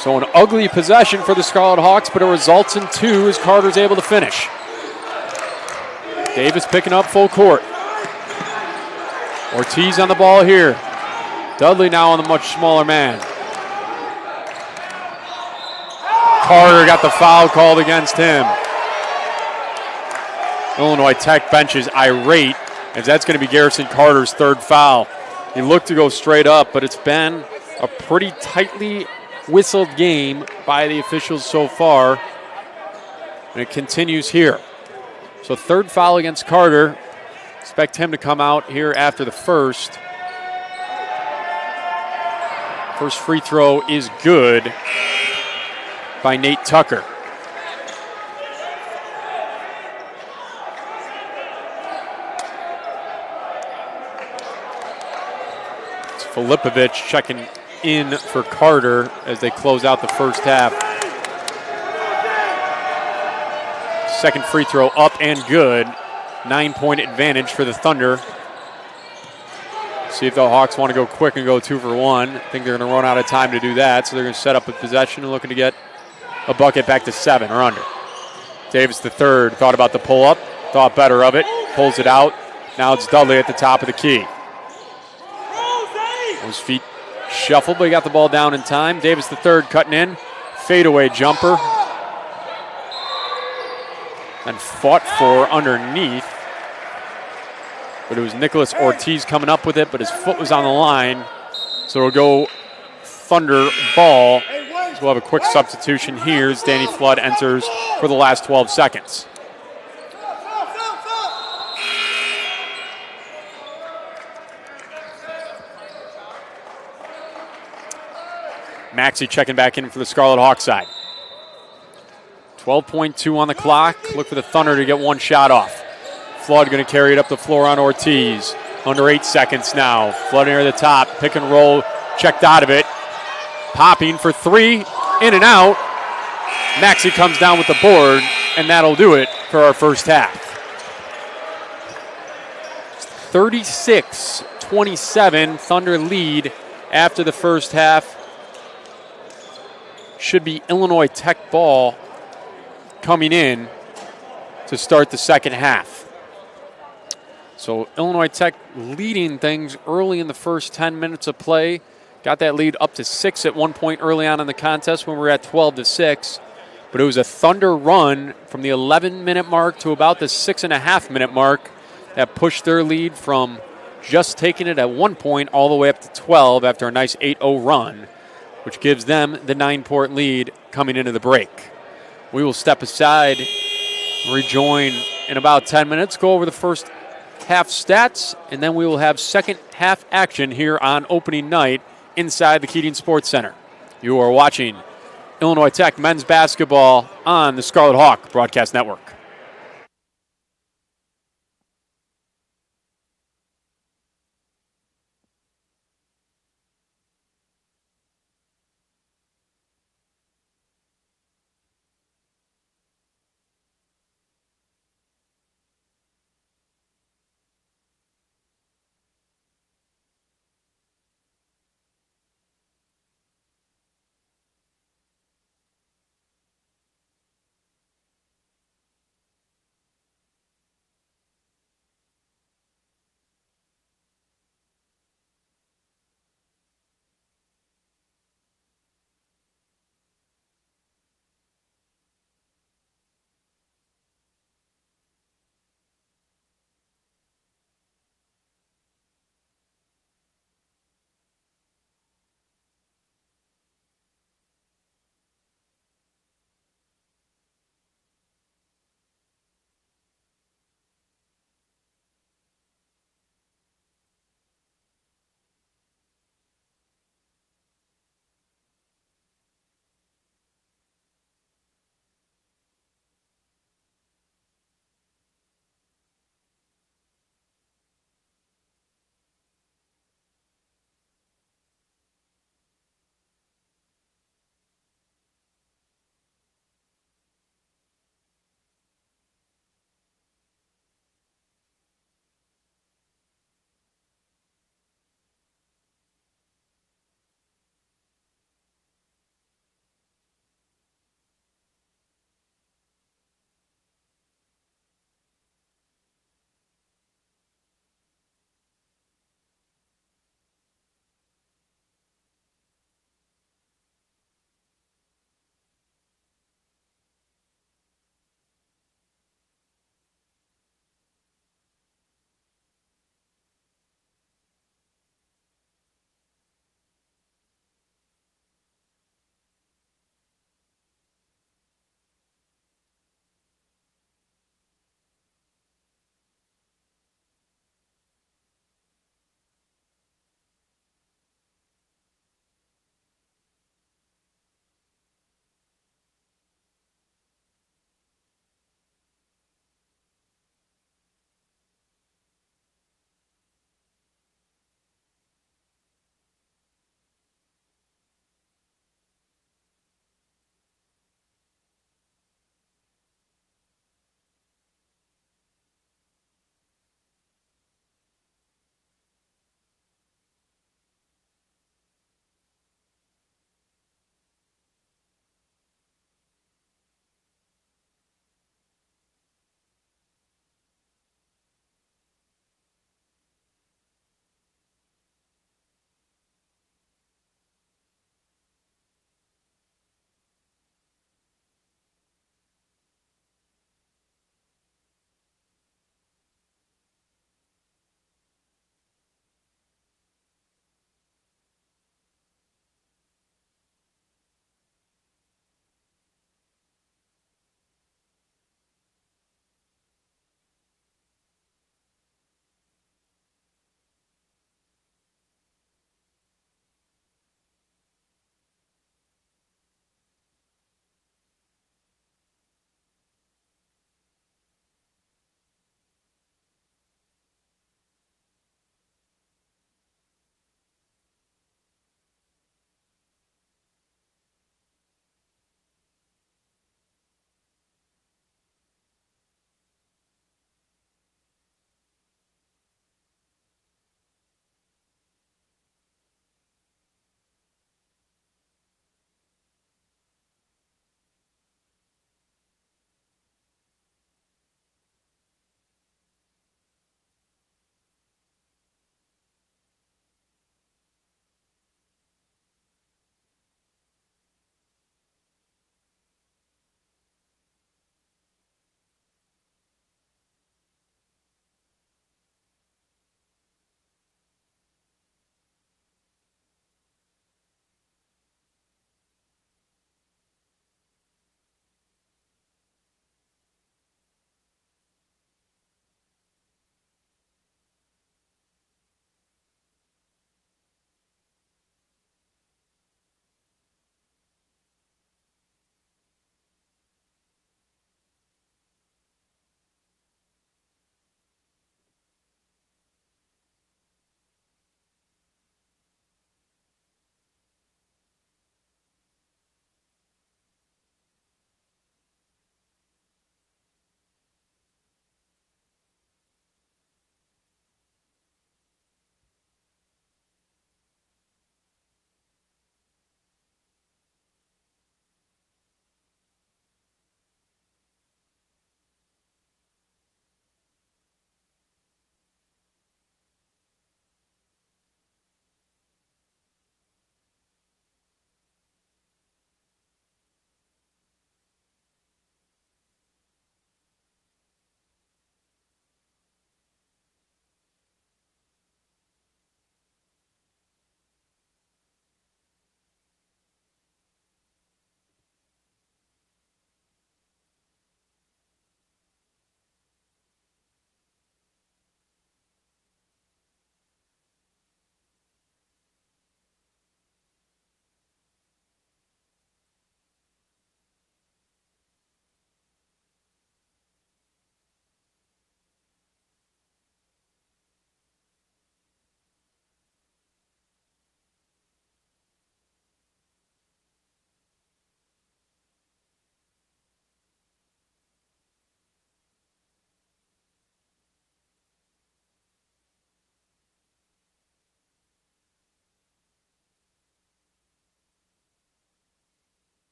So an ugly possession for the Scarlet Hawks, but it results in 2 as Carter's able to finish. Davis picking up full court. Ortiz on the ball here. Dudley now on the much smaller man. Carter got the foul called against him. Illinois Tech bench is irate as that's going to be Garrison Carter's 3rd foul. He looked to go straight up, but it's been a pretty tightly whistled game by the officials so far, and it continues here. So 3rd foul against Carter. Expect him to come out here after the first. First free throw is good by Nate Tucker. It's Filipovic checking in for Carter as they close out the first half. Second free throw up and good. 9-point advantage for the Thunder. See if the Hawks want to go quick and go 2 for 1. I think they're going to run out of time to do that, so they're going to set up a possession and looking to get a bucket back to 7 or under. Davis the third thought about the pull-up, thought better of it, pulls it out. Now it's Dudley at the top of the key. Those feet shuffled, but he got the ball down in time. Davis the third cutting in, fadeaway jumper. And fought for underneath. But it was Nicholas Ortiz coming up with it, but his foot was on the line. So it'll go Thunder ball. So we'll have a quick substitution here as Danny Flood enters for the last 12 seconds. Maxey checking back in for the Scarlet Hawks side. 12.2 on the clock. Look for the Thunder to get 1 shot off. Flood going to carry it up the floor on Ortiz. Under 8 seconds now. Flood near the top. Pick and roll. Checked out of it. Popping for 3. In and out. Maxey comes down with the board, and that'll do it for our first half. 36-27. Thunder lead after the first half. Should be Illinois Tech ball coming in to start the second half. So Illinois Tech leading things early in the first 10 minutes of play. Got that lead up to 6 at one point early on in the contest when we were at 12-6. but it was a thunder run from the 11-minute mark to about the 6.5-minute mark that pushed their lead from just taking it at 1 point all the way up to 12 after a nice 8-0 run, which gives them the 9-point lead coming into the break. We will step aside, rejoin in about 10 minutes, go over the first half stats, and then we will have second half action here on opening night inside the Keating Sports Center. You are watching Illinois Tech men's basketball on the Scarlet Hawk Broadcast Network.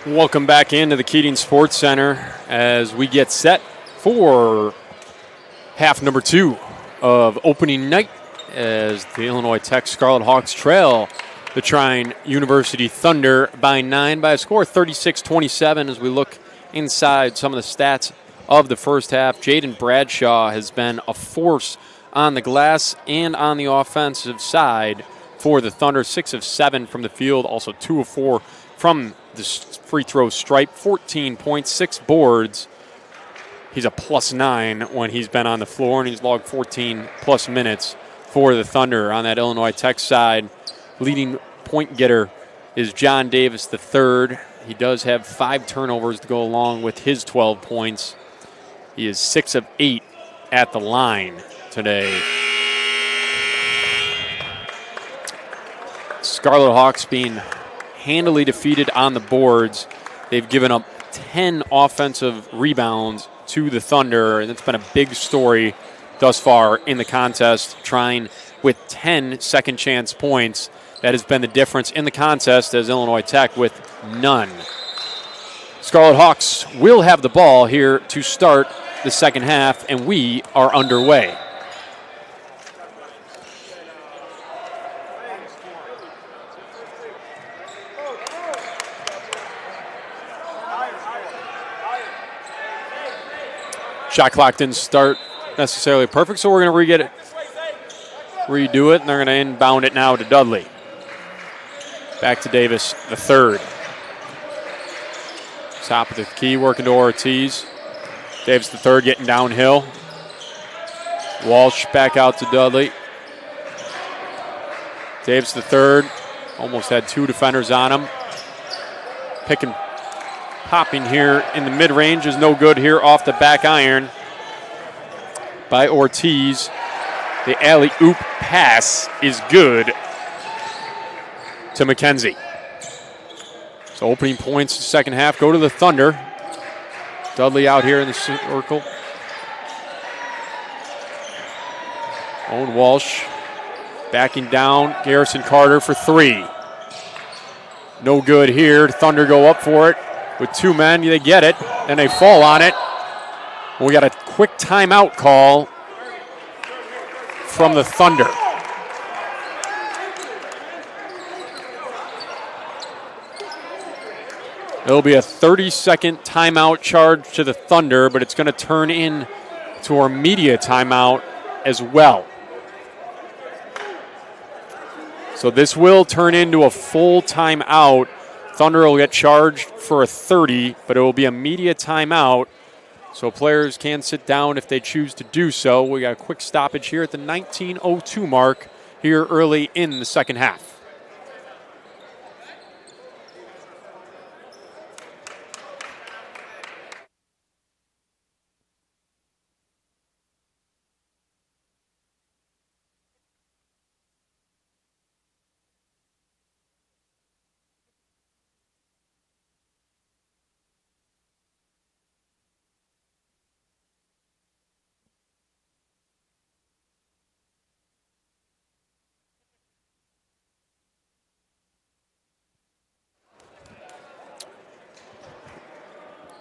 Welcome back into the Keating Sports Center as we get set for half number 2 of opening night as the Illinois Tech Scarlet Hawks trail the Trine University Thunder by 9 by a score of 36-27. As we look inside some of the stats of the first half, Jaden Bradshaw has been a force on the glass and on the offensive side for the Thunder. 6 of 7 from the field, also 2 of 4 from the free throw stripe. 14 points, 6 boards. He's a +9 when he's been on the floor, and he's logged 14-plus minutes for the Thunder. On that Illinois Tech side, leading point getter is John Davis III. He does have 5 turnovers to go along with his 12 points. He is 6 of 8 at the line today. Scarlet Hawks being handily defeated on the boards. They've given up 10 offensive rebounds to the Thunder, and it's been a big story thus far in the contest. Trine with 10 second chance points. That has been the difference in the contest, as Illinois Tech with none. Scarlet Hawks will have the ball here to start the second half, and we are underway. Shot clock didn't start necessarily perfect, so we're going to redo it, and they're going to inbound it now to Dudley. Back to Davis the third. Top of the key, working to Ortiz. Davis the third getting downhill. Walsh back out to Dudley. Davis the third almost had 2 defenders on him. Picking, popping here in the mid-range is no good here off the back iron by Ortiz. The alley-oop pass is good to McKenzie. So opening points the second half go to the Thunder. Dudley out here in the circle. Owen Walsh backing down. Garrison Carter for 3. No good here. Thunder go up for it with 2 men. They get it, and they fall on it. We got a quick timeout call from the Thunder. It'll be a 30-second timeout charge to the Thunder, but it's going to turn into our media timeout as well. So this will turn into a full timeout. Thunder will get charged for a 30, but it will be a media timeout, so players can sit down if they choose to do so. We got a quick stoppage here at the 19:02 mark here early in the second half.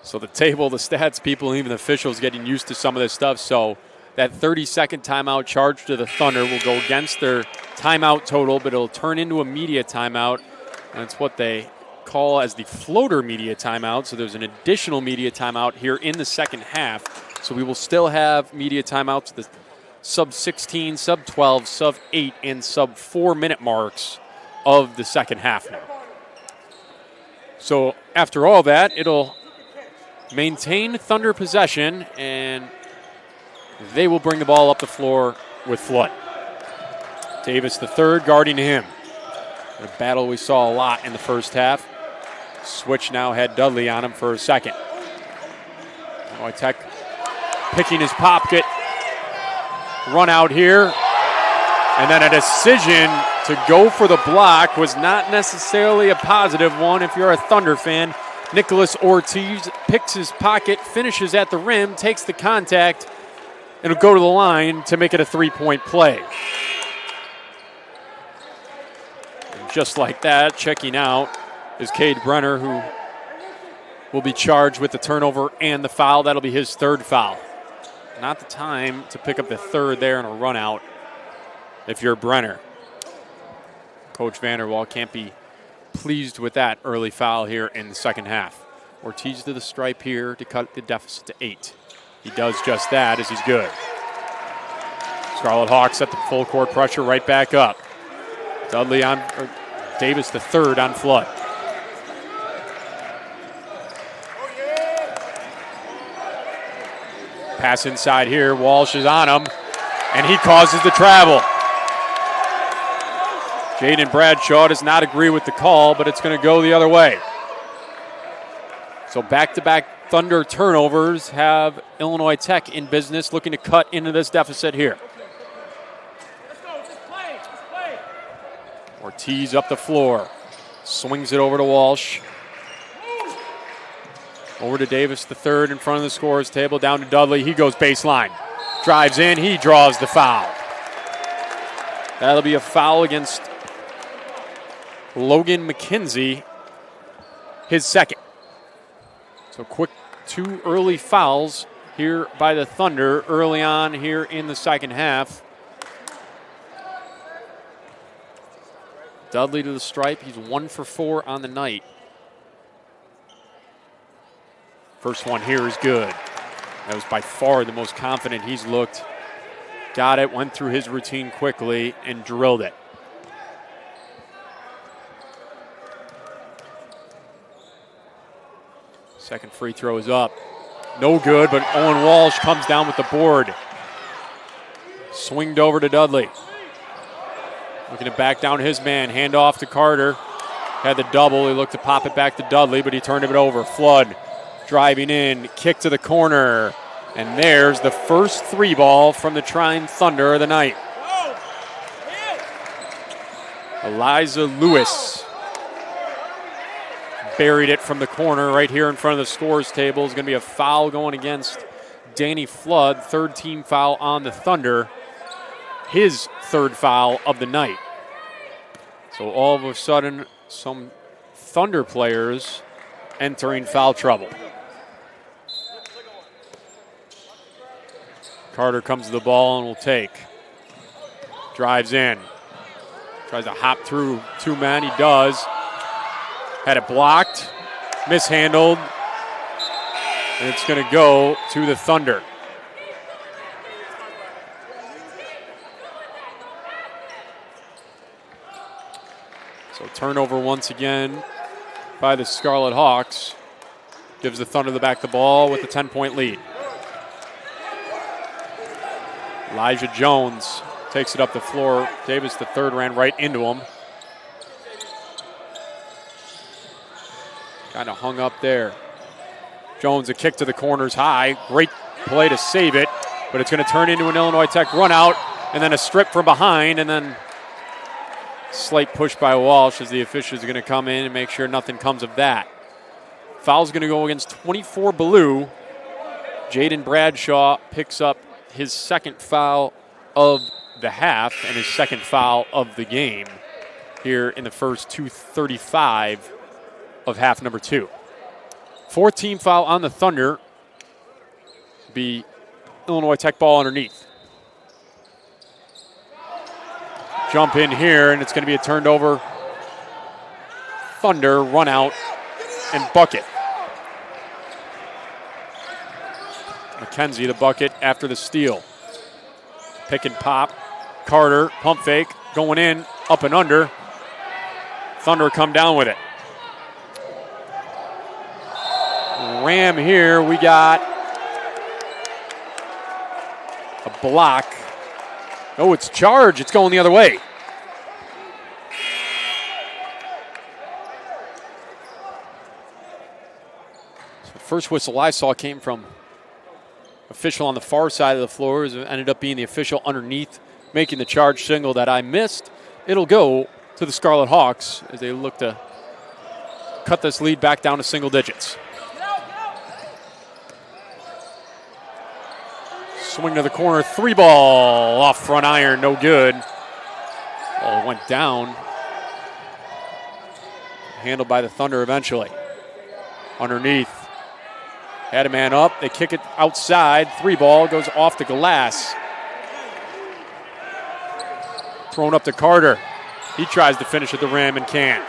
So the table, the stats people, even the officials getting used to some of this stuff. So that 30-second timeout charge to the Thunder will go against their timeout total, but it'll turn into a media timeout. And it's what they call as the floater media timeout. So there's an additional media timeout here in the second half. So we will still have media timeouts at the sub-16, sub-12, sub-8, and sub-4 minute marks of the second half now. So after all that, it'll maintain Thunder possession, and they will bring the ball up the floor with Flood. Davis the third guarding him. A battle we saw a lot in the first half. Switch now had Dudley on him for a second. Illinois Tech picking his pocket. Run out here. And then a decision to go for the block was not necessarily a positive one if you're a Thunder fan. Nicholas Ortiz picks his pocket, finishes at the rim, takes the contact, and will go to the line to make it a 3-point play. And just like that, checking out is Cade Brenner, who will be charged with the turnover and the foul. That'll be his third foul. Not the time to pick up the third there in a run out if you're Brenner. Coach Vanderwall can't be pleased with that early foul here in the second half. Ortiz to the stripe here to cut the deficit to 8. He does just that as he's good. Scarlet Hawks set the full court pressure right back up. Dudley on, or Davis the third on Flood. Pass inside here, Walsh is on him, and he causes the travel. Jaden Bradshaw does not agree with the call, but it's going to go the other way. So back-to-back Thunder turnovers have Illinois Tech in business, looking to cut into this deficit here. Ortiz up the floor, swings it over to Walsh. Over to Davis the third in front of the scorer's table, down to Dudley. He goes baseline, drives in, he draws the foul. That'll be a foul against Logan McKenzie, his second. So quick, 2 early fouls here by the Thunder early on here in the second half. Dudley to the stripe. He's 1 for 4 on the night. First one here is good. That was by far the most confident he's looked. Got it, went through his routine quickly and drilled it. Second free throw is up. No good, but Owen Walsh comes down with the board. Swinged over to Dudley. Looking to back down his man. Hand off to Carter. Had the double. He looked to pop it back to Dudley, but he turned it over. Flood driving in. Kick to the corner. And there's the first 3 ball from the Trine Thunder of the night. Eliza Lewis buried it from the corner right here in front of the scores table. It's going to be a foul going against Danny Flood. 3rd team foul on the Thunder. His 3rd foul of the night. So all of a sudden, some Thunder players entering foul trouble. Carter comes to the ball and will take. Drives in. Tries to hop through 2 men. He does. Had it blocked, mishandled, and it's going to go to the Thunder. So turnover once again by the Scarlet Hawks. Gives the Thunder the back the ball with a 10-point lead. Elijah Jones takes it up the floor. Davis the third ran right into him. Kind of hung up there. Jones, a kick to the corners high. Great play to save it, but it's going to turn into an Illinois Tech run out, and then a strip from behind, and then slight push by Walsh as the officials are going to come in and make sure nothing comes of that. Foul's going to go against 24 Blue. Jaden Bradshaw picks up his 2nd foul of the half and his 2nd foul of the game here in the first 2:35 of half number 2. 4th team foul on the Thunder. Be Illinois Tech ball underneath. Jump in here, and it's going to be a turned over Thunder run out and bucket. McKenzie the bucket after the steal. Pick and pop. Carter, pump fake, going in, up and under. Thunder come down with it. Ram here, we got a block. Oh, it's charged. It's going the other way. So the first whistle I saw came from official on the far side of the floor. It ended up being the official underneath, making the charge signal that I missed. It'll go to the Scarlet Hawks as they look to cut this lead back down to single digits. Swing to the corner, 3 ball off front iron, no good. Ball went down. Handled by the Thunder eventually. Underneath. Had a man up. They kick it outside. 3-ball goes off the glass. Thrown up to Carter. He tries to finish at the rim and can't.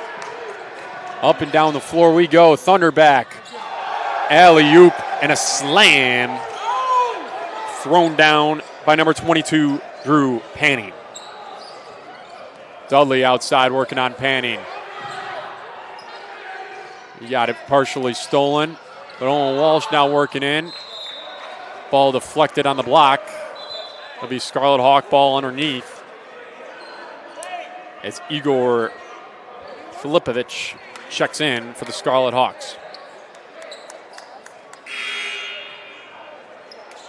Up and down the floor we go. Thunder back. Alley-oop and a slam. Thrown down by number 22, Drew Panning. Dudley outside working on Panning. He got it partially stolen, but Owen Walsh now working in. Ball deflected on the block. It'll be Scarlet Hawk ball underneath. As Igor Filipovich checks in for the Scarlet Hawks.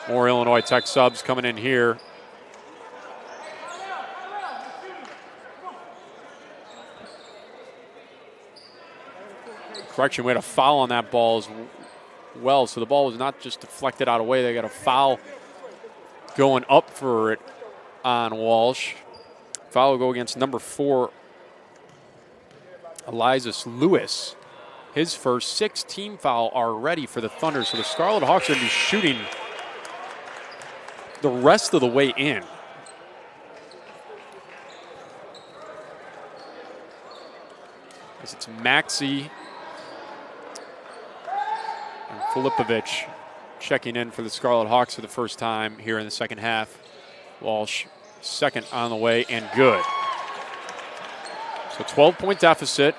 More Illinois Tech subs coming in here. Correction, we had a foul on that ball as well, so the ball was not just deflected out of the way. They got a foul going up for it on Walsh. Foul will go against number 4, Elias Lewis. His first 6-team foul already for the Thunder, so the Scarlet Hawks are going to be shooting the rest of the way in. As it's Maxey and Filipovich checking in for the Scarlet Hawks for the first time here in the second half. Walsh second on the way and good. So 12-point deficit.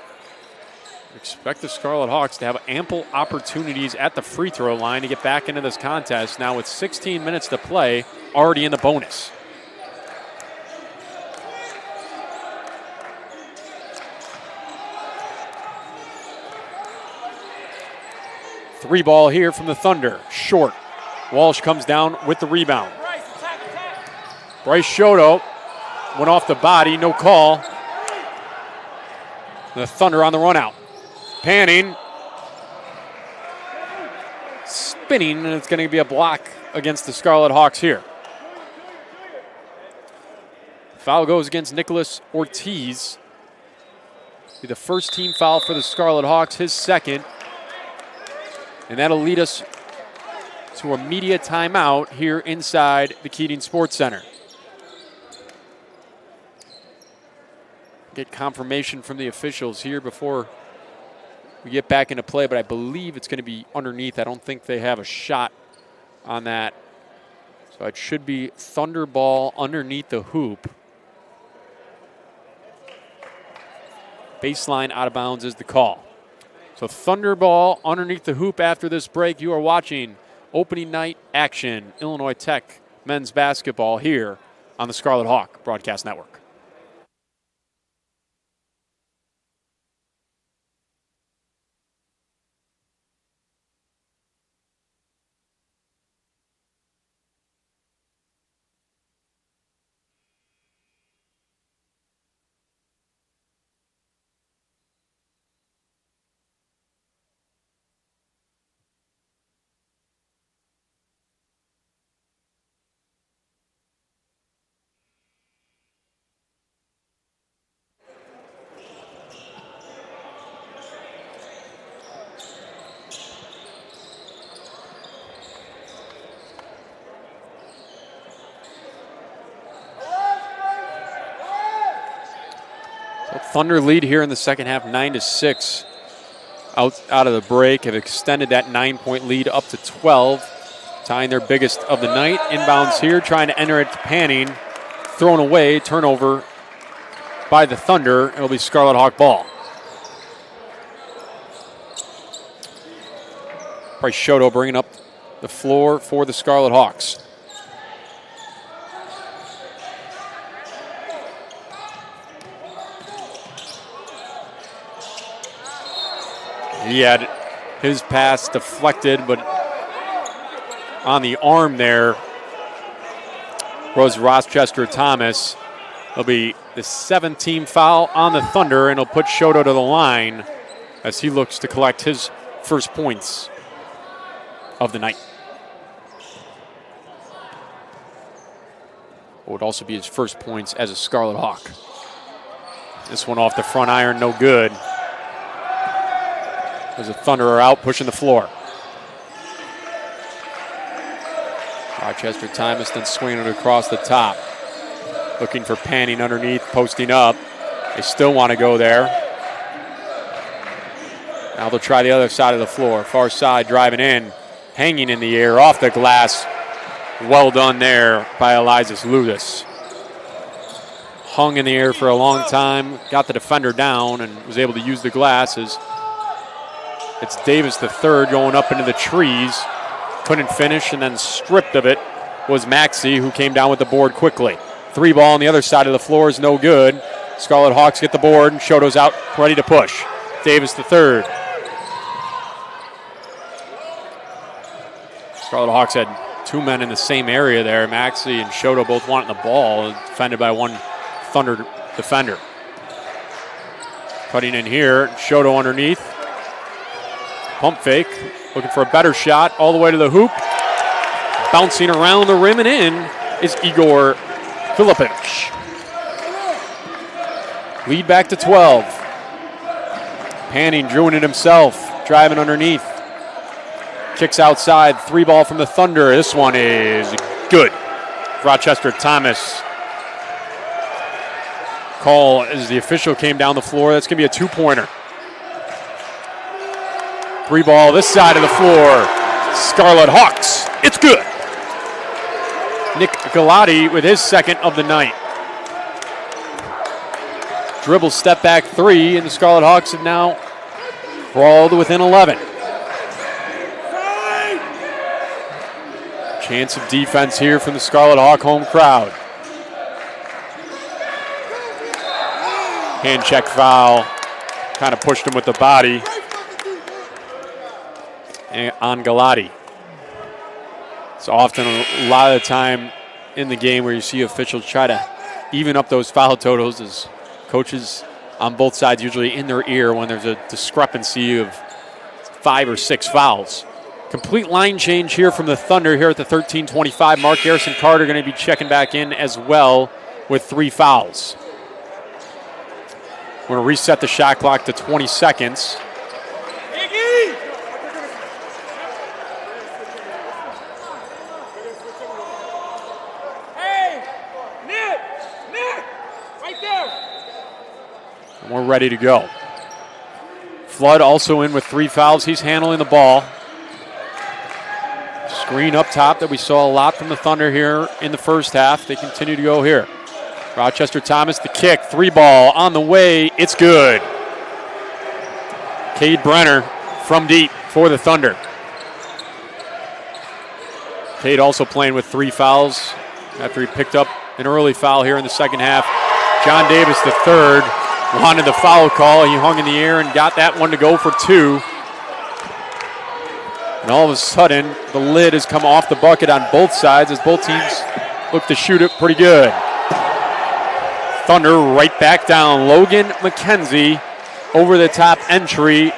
Expect the Scarlet Hawks to have ample opportunities at the free throw line to get back into this contest now with 16 minutes to play, already in the bonus. Three ball here from the Thunder, short. Walsh comes down with the rebound. Bryce Shoto went off the body, no call. The Thunder on the run out. Panning. Spinning, and it's going to be a block against the Scarlet Hawks here. Foul goes against Nicholas Ortiz. Be the first team foul for the Scarlet Hawks, his second. And that'll lead us to a media timeout here inside the Keating Sports Center. Get confirmation from the officials here before we get back into play, but I believe it's going to be underneath. I don't think they have a shot on that. So it should be Thunder ball underneath the hoop. Baseline out of bounds is the call. So Thunder ball underneath the hoop after this break. You are watching opening night action, Illinois Tech men's basketball here on the Scarlet Hawk Broadcast Network. Thunder lead here in the second half, 9-6. Out of the break, have extended that 9-point lead up to 12, tying their biggest of the night. Inbounds here, trying to enter it to Panning. Thrown away, turnover by the Thunder. It'll be Scarlet Hawk ball. Bryce Shoto bringing up the floor for the Scarlet Hawks. He had his pass deflected, but on the arm there was Rochester Thomas. It'll be the 7th team foul on the Thunder, and it'll put Shoto to the line as he looks to collect his first points of the night. It would also be his first points as a Scarlet Hawk. This one off the front iron, no good. As the Thunder are out pushing the floor. Rochester Thomas then swinging it across the top. Looking for Panning underneath, posting up. They still want to go there. Now they'll try the other side of the floor. Far side driving in, hanging in the air, off the glass. Well done there by Elias Ludus. Hung in the air for a long time, got the defender down, and was able to use the glass as it's Davis the third going up into the trees. Couldn't finish, and then stripped of it was Maxey, who came down with the board quickly. 3 ball on the other side of the floor is no good. Scarlet Hawks get the board, and Shoto's out, ready to push. Davis the third. Scarlet Hawks had 2 men in the same area there. Maxey and Shoto both wanting the ball, defended by one Thunder defender. Cutting in here, Shoto underneath. Pump fake, looking for a better shot, all the way to the hoop. Bouncing around the rim and in is Igor Filipovich. Lead back to 12. Panning, drewing it himself, driving underneath. Kicks outside, 3 ball from the Thunder. This one is good. Rochester Thomas. Call as the official came down the floor. That's going to be a 2-pointer. 3 ball this side of the floor. Scarlet Hawks. It's good. Nick Galati with his second of the night. Dribble step back 3, and the Scarlet Hawks have now crawled within 11. Chance of defense here from the Scarlet Hawk home crowd. Hand check foul. Kind of pushed him with the body on Galati. It's often a lot of the time in the game where you see officials try to even up those foul totals as coaches on both sides usually in their ear when there's a discrepancy of 5 or 6 fouls. Complete line change here from the Thunder here at the 13:25. Mark Garrison Carter going to be checking back in as well with 3 fouls. We're going to reset the shot clock to 20 seconds. And we're ready to go. Flood also in with 3 fouls. He's handling the ball. Screen up top that we saw a lot from the Thunder here in the first half. They continue to go here. Rochester Thomas, the kick, 3 ball on the way. It's good. Cade Brenner from deep for the Thunder. Cade also playing with 3 fouls after he picked up an early foul here in the second half. John Davis, the third, wanted the foul call. He hung in the air and got that one to go for 2. And all of a sudden, the lid has come off the bucket on both sides as both teams look to shoot it pretty good. Thunder right back down. Logan McKenzie over the top entry.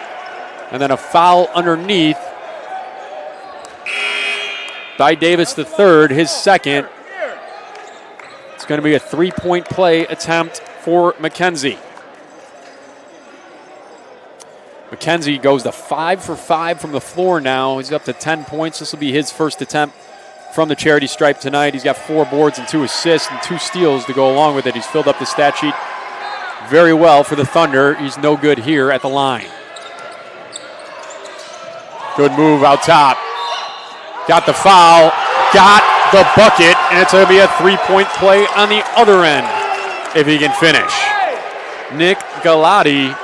And then a foul underneath by Davis the third, his second. It's going to be a 3-point play attempt for McKenzie. McKenzie goes to 5 for 5 from the floor now. He's up to 10 points. This will be his first attempt from the charity stripe tonight. He's got 4 boards and 2 assists and 2 steals to go along with it. He's filled up the stat sheet very well for the Thunder. He's no good here at the line. Good move out top. Got the foul. Got the bucket. And it's going to be a 3-point play on the other end if he can finish. Nick Galati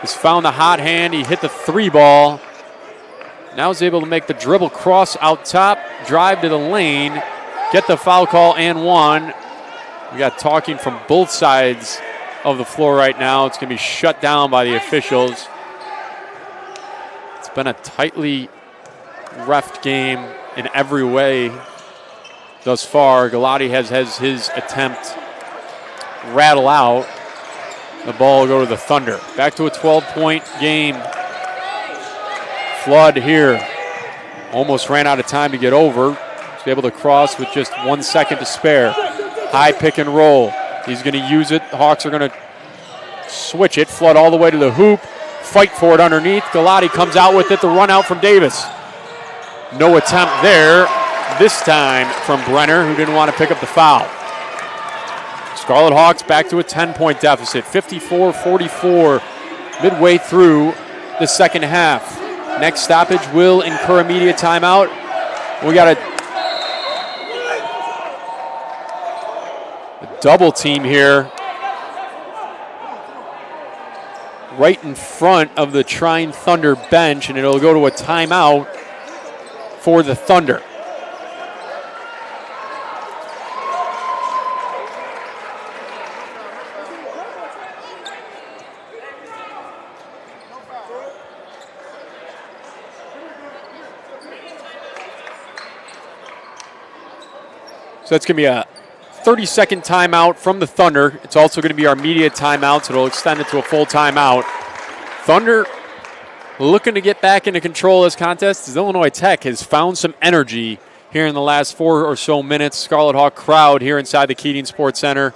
has found the hot hand. He hit the 3 ball. Now is able to make the dribble cross out top, drive to the lane, get the foul call and 1. We got talking from both sides of the floor right now. It's going to be shut down by the officials. It's been a tightly reffed game in every way thus far. Galati has his attempt rattle out. The ball will go to the Thunder. Back to a 12-point game. Flood here. Almost ran out of time to get over. He's able to cross with just 1 second to spare. High pick and roll. He's going to use it. The Hawks are going to switch it. Flood all the way to the hoop. Fight for it underneath. Galati comes out with it. The run out from Davis. No attempt there, this time from Brenner, who didn't want to pick up the foul. Scarlet Hawks back to a 10-point deficit, 54-44, midway through the second half. Next stoppage will incur immediate timeout. We got a double team here right in front of the Trine Thunder bench, and it'll go to a timeout for the Thunder. So that's going to be a 30-second timeout from the Thunder. It's also going to be our immediate timeout, so it'll extend it to a full timeout. Thunder looking to get back into control of this contest as Illinois Tech has found some energy here in the last 4 or so minutes. Scarlet Hawk crowd here inside the Keating Sports Center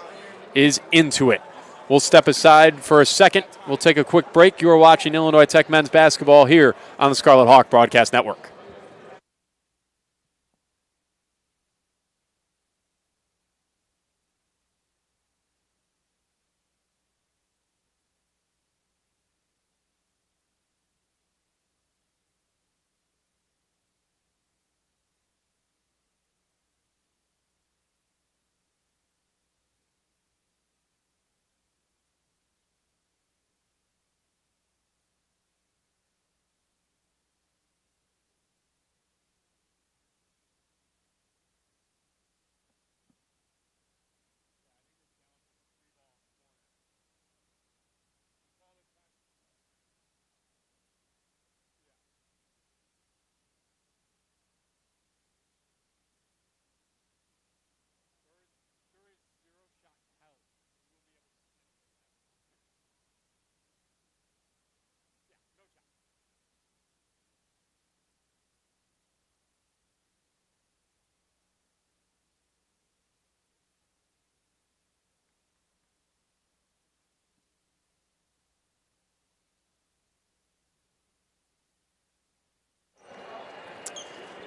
is into it. We'll step aside for a second. We'll take a quick break. You are watching Illinois Tech men's basketball here on the Scarlet Hawk Broadcast Network.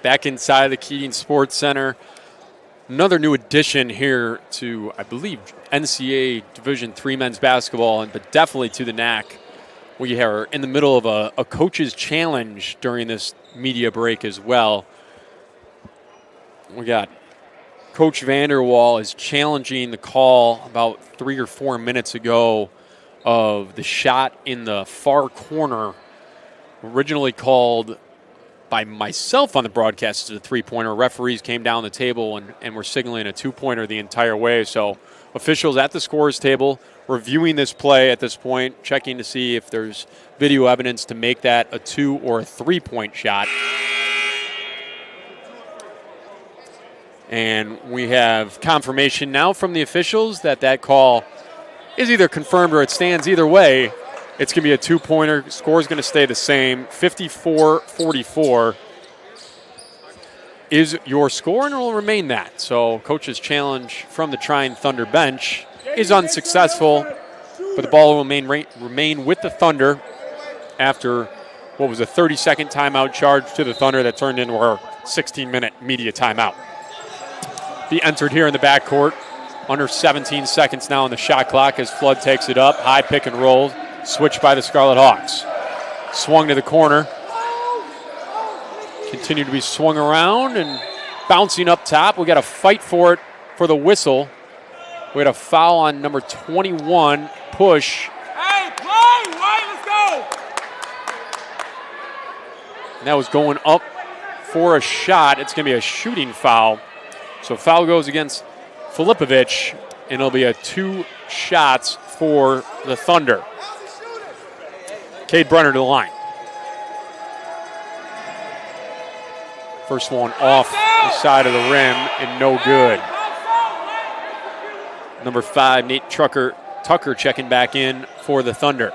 Back inside the Keating Sports Center. Another new addition here to, I believe, NCAA Division III men's basketball, but definitely to the NAC. We are in the middle of a coach's challenge during this media break as well. We got Coach Vanderwall is challenging the call about 3 or 4 minutes ago of the shot in the far corner, originally called by myself on the broadcast as a three-pointer. Referees came down the table and were signaling a two-pointer the entire way. So officials at the scorer's table reviewing this play at this point, checking to see if there's video evidence to make that a 2 or a 3-point shot. And we have confirmation now from the officials that that call is either confirmed or it stands. Either way, it's going to be a two-pointer. Score is going to stay the same. 54-44 is your score, and it will remain that. So coach's challenge from the Trine Thunder bench is unsuccessful, but the ball will remain with the Thunder after what was a 30-second timeout charge to the Thunder that turned into our 16-minute media timeout. Be entered here in the backcourt. Under 17 seconds now on the shot clock as Flood takes it up. High pick and roll. Switch by the Scarlet Hawks. Swung to the corner. Continue to be swung around and bouncing up top. We got to fight for it for the whistle. We had a foul on number 21, push. Hey, play! Right, let's go! And that was going up for a shot. It's going to be a shooting foul. So foul goes against Filipovic, and it'll be a 2 shots for the Thunder. Cade Brenner to the line. First one off the side of the rim and no good. Number 5, Nate Tucker checking back in for the Thunder.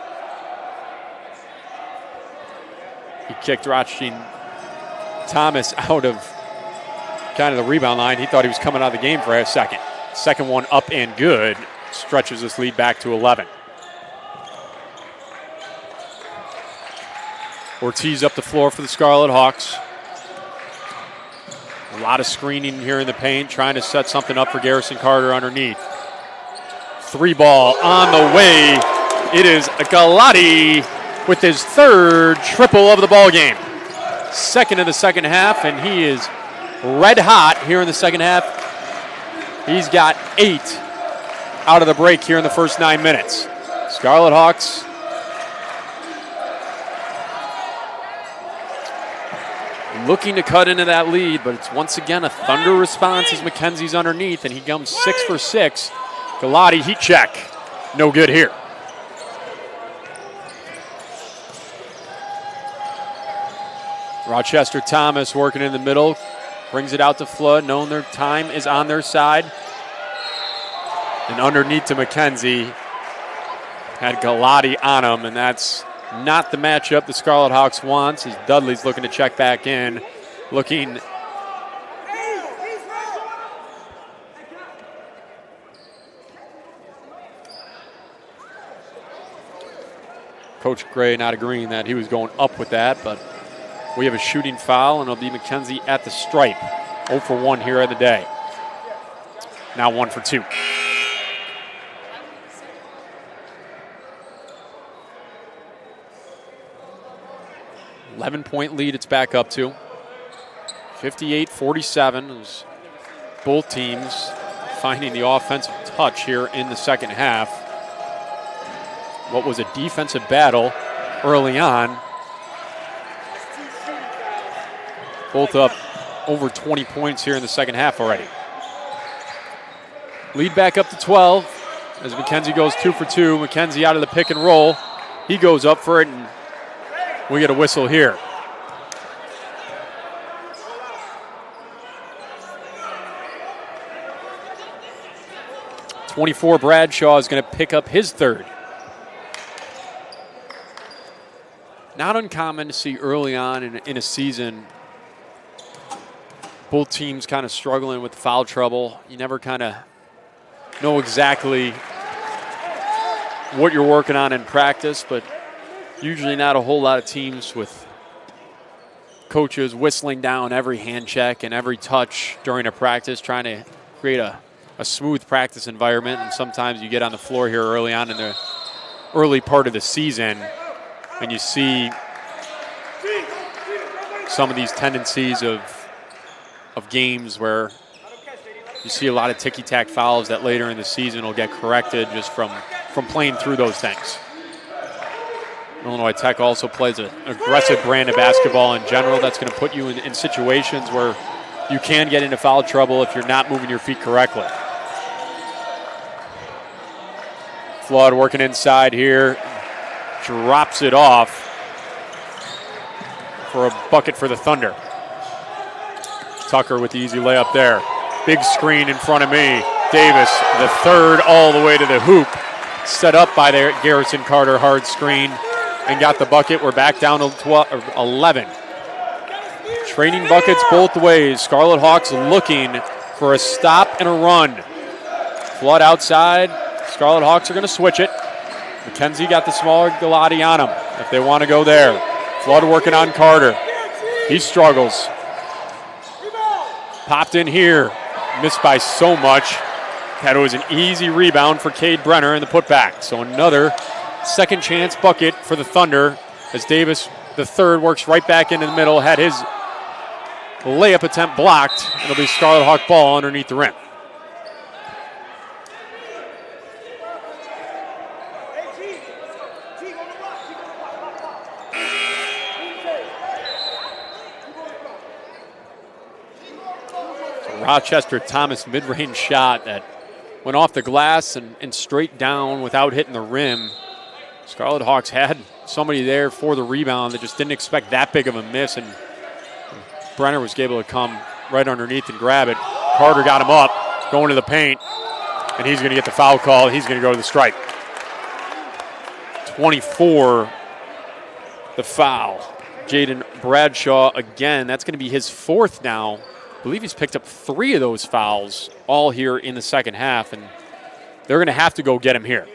He kicked Rochdene Thomas out of kind of the rebound line. He thought he was coming out of the game for a second. Second one up and good. Stretches this lead back to 11. Ortiz up the floor for the Scarlet Hawks. A lot of screening here in the paint, trying to set something up for Garrison Carter underneath. 3 ball on the way. It is Galati with his 3rd triple of the ball game. 2nd of the second half, and he is red hot here in the second half. He's got 8 out of the break here in the first 9 minutes. Scarlet Hawks looking to cut into that lead, but it's once again a Thunder response as McKenzie's underneath, and he comes 6 for 6. Galati heat check. No good here. Rochester Thomas working in the middle. Brings it out to Flood, knowing their time is on their side. And underneath to McKenzie. Had Galati on him, and that's not the matchup the Scarlet Hawks wants, as Dudley's looking to check back in. Looking Coach Gray not agreeing that he was going up with that, but we have a shooting foul, and it'll be McKenzie at the stripe. 0 for 1 here in the day. Now 1 for 2. .point lead it's back up to. 58-47 as both teams finding the offensive touch here in the second half. What was a defensive battle early on. Both up over 20 points here in the second half already. Lead back up to 12 as McKenzie goes 2 for 2. McKenzie out of the pick and roll. He goes up for it, and we get a whistle here. .24 Bradshaw is going to pick up his 3rd. Not uncommon to see early on in a season both teams kind of struggling with foul trouble. You never kind of know exactly what you're working on in practice, but usually not a whole lot of teams with coaches whistling down every hand check and every touch during a practice, trying to create a smooth practice environment. And sometimes you get on the floor here early on in the early part of the season and you see some of these tendencies of games where you see a lot of ticky-tack fouls that later in the season will get corrected just from playing through those things. Illinois Tech also plays an aggressive brand of basketball in general. That's going to put you in situations where you can get into foul trouble if you're not moving your feet correctly. Flood working inside here, drops it off for a bucket for the Thunder. Tucker with the easy layup there. Big screen in front of me. Davis, the 3rd, all the way to the hoop. Set up by the Garrison Carter hard screen and got the bucket. We're back down to 11. Trading buckets both ways. Scarlet Hawks looking for a stop and a run. Flood outside. Scarlet Hawks are going to switch it. McKenzie got the smaller Galati on him if they want to go there. Flood working on Carter. He struggles. Popped in here. Missed by so much that it was an easy rebound for Cade Brenner in the putback. So another second chance bucket for the Thunder as Davis, the 3rd, works right back into the middle, had his layup attempt blocked. It'll be Scarlet Hawk ball underneath the rim. Rochester Thomas mid-range shot that went off the glass and straight down without hitting the rim. Scarlet Hawks had somebody there for the rebound that just didn't expect that big of a miss, and Brenner was able to come right underneath and grab it. Carter got him up, going to the paint, and he's going to get the foul call. He's going to go to the stripe. 24, the foul. Jaden Bradshaw again. That's going to be his 4th now. I believe he's picked up 3 of those fouls all here in the second half, and they're going to have to go get him here.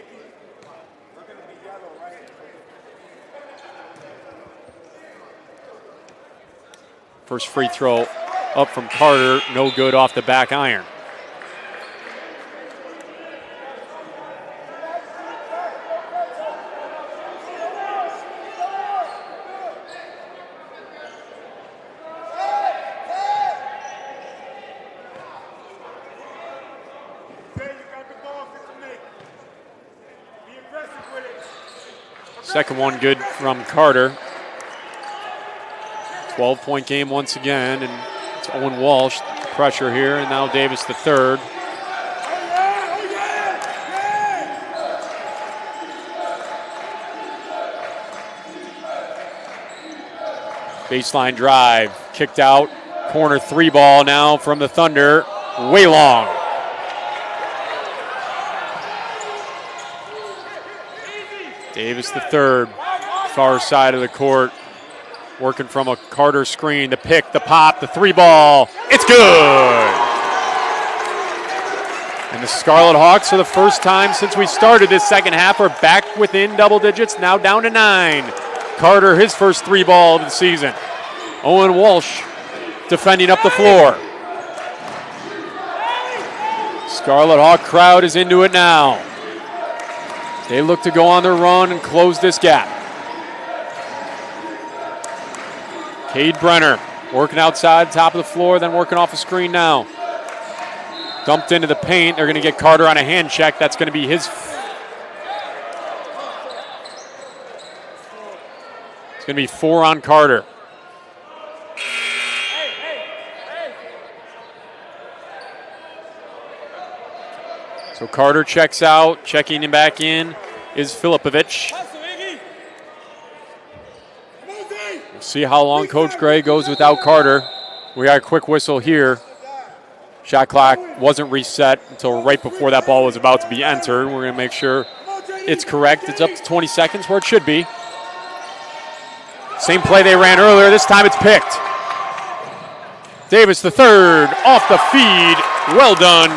First free throw up from Carter, no good off the back iron. Second one good from Carter. 12-point game once again, and it's Owen Walsh, pressure here, and now Davis the third. Baseline drive, kicked out, corner three ball now from the Thunder, way long. Davis the third, far side of the court, working from a Carter screen, the pick, the pop, the three ball, it's good! And the Scarlet Hawks, for the first time since we started this second half, are back within double digits, now down to 9. Carter, his first three ball of the season. Owen Walsh defending up the floor. Scarlet Hawk crowd is into it now. They look to go on their run and close this gap. Cade Brenner working outside, top of the floor, then working off a screen now. Dumped into the paint. They're going to get Carter on a hand check. That's going to be his. It's going to be 4 on Carter. So Carter checks out. Checking him back in is Filipovic. We'll see how long Coach Gray goes without Carter. We got a quick whistle here. Shot clock wasn't reset until right before that ball was about to be entered. We're going to make sure it's correct. It's up to 20 seconds where it should be. Same play they ran earlier. This time it's picked. Davis the third off the feed. Well done.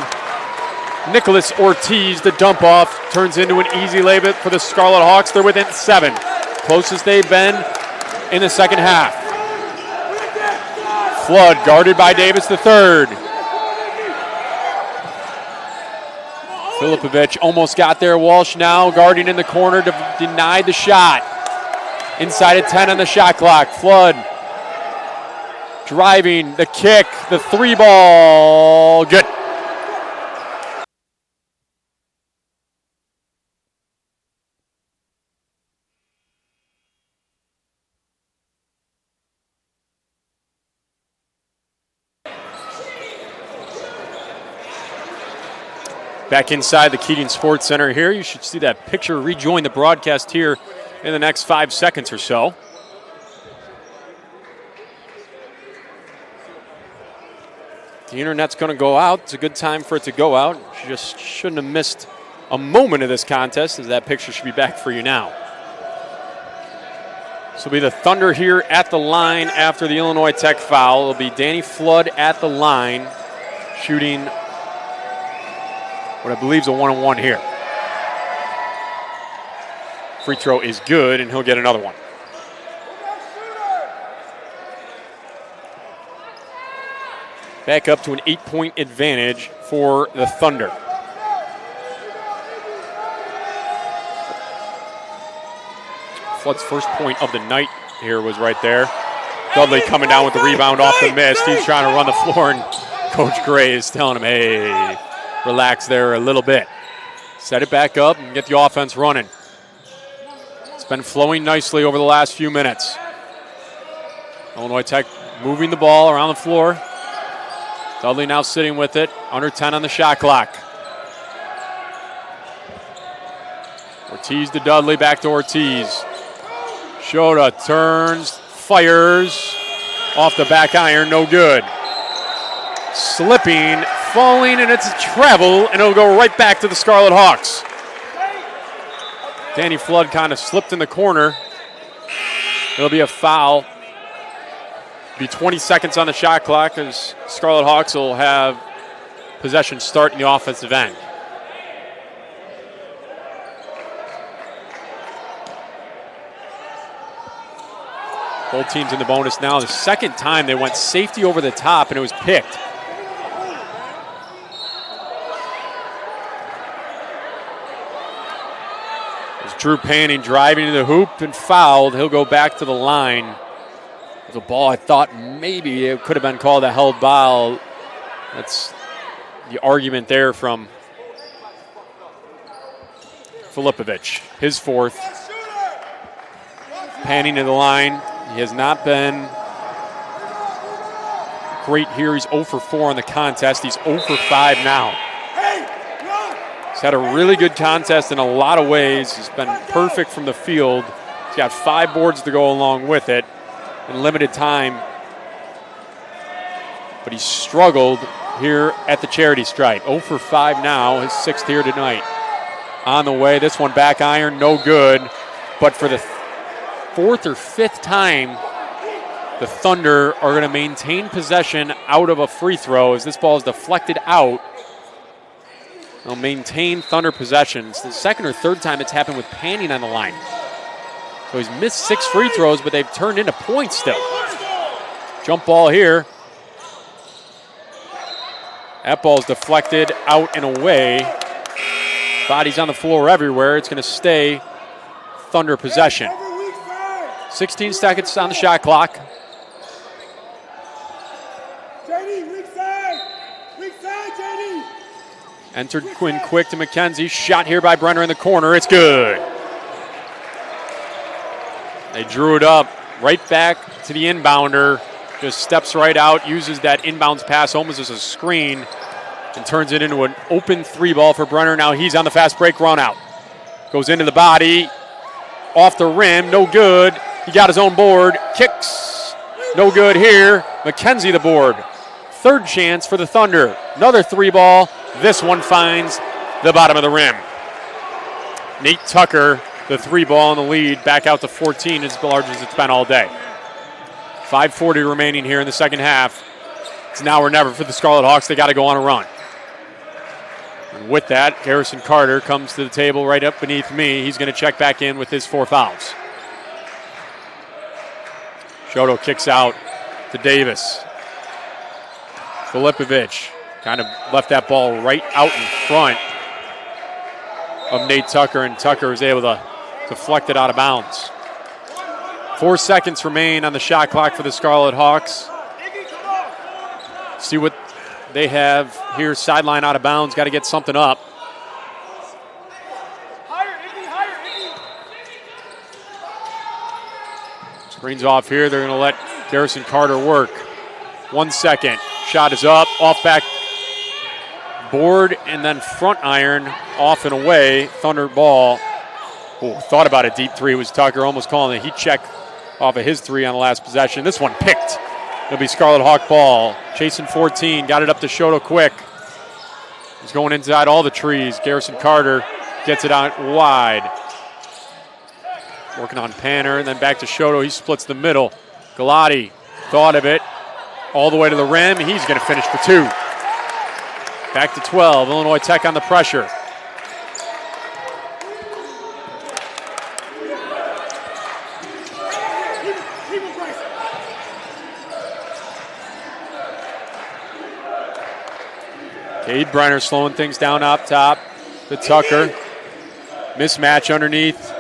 Nicholas Ortiz, the dump off, turns into an easy layup for the Scarlet Hawks. They're within 7. Closest they've been in the second half. Flood guarded by Davis the third. Filipovic almost got there. Walsh now guarding in the corner, denied the shot. Inside of 10 on the shot clock. Flood driving, the kick, the three ball, good. Back inside the Keating Sports Center here. You should see that picture rejoin the broadcast here in the next 5 seconds or so. The internet's going to go out. It's a good time for it to go out. You just shouldn't have missed a moment of this contest, as that picture should be back for you now. This will be the Thunder here at the line after the Illinois Tech foul. It'll be Danny Flood at the line, shooting what I believe is a 1-on-1 here. Free throw is good, and he'll get another one. Back up to an 8-point advantage for the Thunder. Flood's first point of the night here was right there. Dudley coming down with the rebound off the miss. He's trying to run the floor, and Coach Gray is telling him, hey, relax there a little bit. Set it back up and get the offense running. It's been flowing nicely over the last few minutes. Illinois Tech moving the ball around the floor. Dudley now sitting with it, under 10 on the shot clock. Ortiz to Dudley, back to Ortiz. Shota turns, fires, off the back iron, no good. Slipping, falling, and it's a travel, and it'll go right back to the Scarlet Hawks. Danny Flood kind of slipped in the corner. It'll be a foul. Be 20 seconds on the shot clock, as Scarlet Hawks will have possession start in the offensive end. Both teams in the bonus now. The second time they went safety over the top, and it was picked. There's Drew Panning driving to the hoop and fouled. He'll go back to the line. It was a ball I thought maybe it could have been called a held ball. That's the argument there from Filipovic. His fourth. Panning to the line. He has not been great here. He's 0 for 4 on the contest. He's 0 for 5 now. He's had a really good contest in a lot of ways. He's been perfect from the field. He's got 5 boards to go along with it in limited time. But he struggled here at the charity stripe. 0 for 5 now, his 6th here tonight. On the way, this one back iron, no good. But for the 4th or 5th time, the Thunder are going to maintain possession out of a free throw as this ball is deflected out. They'll maintain Thunder possession. It's the 2nd or 3rd time it's happened with Panning on the line. So he's missed 6 free throws, but they've turned into points still. Jump ball here. That ball's deflected out and away. Bodies on the floor everywhere. It's going to stay Thunder possession. 16 seconds on the shot clock. JD, weak side, JD. Entered Quinn quick to McKenzie. Shot here by Brenner in the corner. It's good. They drew it up right back to the inbounder. Just steps right out, uses that inbounds pass almost as a screen, and turns it into an open 3 ball for Brenner. Now he's on the fast break run out. Goes into the body. Off the rim. No good. He got his own board. Kicks. No good here. McKenzie the board. 3rd chance for the Thunder. Another 3 ball. This one finds the bottom of the rim. Nate Tucker, the 3 ball in the lead, back out to 14, as large as it's been all day. 5:40 remaining here in the second half. It's now or never for the Scarlet Hawks. They got to go on a run. And with that, Garrison Carter comes to the table right up beneath me. He's going to check back in with his 4 fouls. Shoto kicks out to Davis. Filipovic kind of left that ball right out in front of Nate Tucker, and Tucker was able to deflect it out of bounds. 4 seconds remain on the shot clock for the Scarlet Hawks. See what they have here. Sideline out of bounds. Got to get something up. Screens off here. They're going to let Garrison Carter work. 1 second. Shot is up. Off back board and then front iron. Off and away. Thunder ball. Oh, thought about a deep 3. It was Tucker almost calling a heat check off of his 3 on the last possession. This one picked. It'll be Scarlet Hawk ball. Chasing 14. Got it up to Shoto quick. He's going inside all the trees. Garrison Carter gets it out wide. Working on Panner, and then back to Shoto. He splits the middle. Galati thought of it. All the way to the rim. He's going to finish for 2. Back to 12. Illinois Tech on the pressure. Cade Brenner slowing things down up top to Tucker. Mismatch underneath.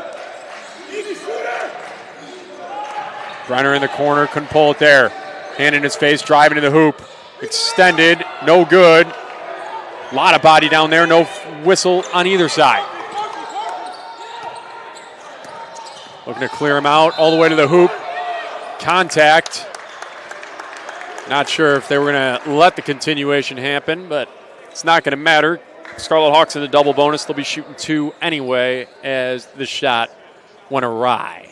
Brenner in the corner, couldn't pull it there. Hand in his face, driving to the hoop. Extended, no good. A lot of body down there, no whistle on either side. Looking to clear him out all the way to the hoop. Contact. Not sure if they were going to let the continuation happen, but it's not going to matter. Scarlet Hawks in the double bonus. They'll be shooting 2 anyway as the shot went awry.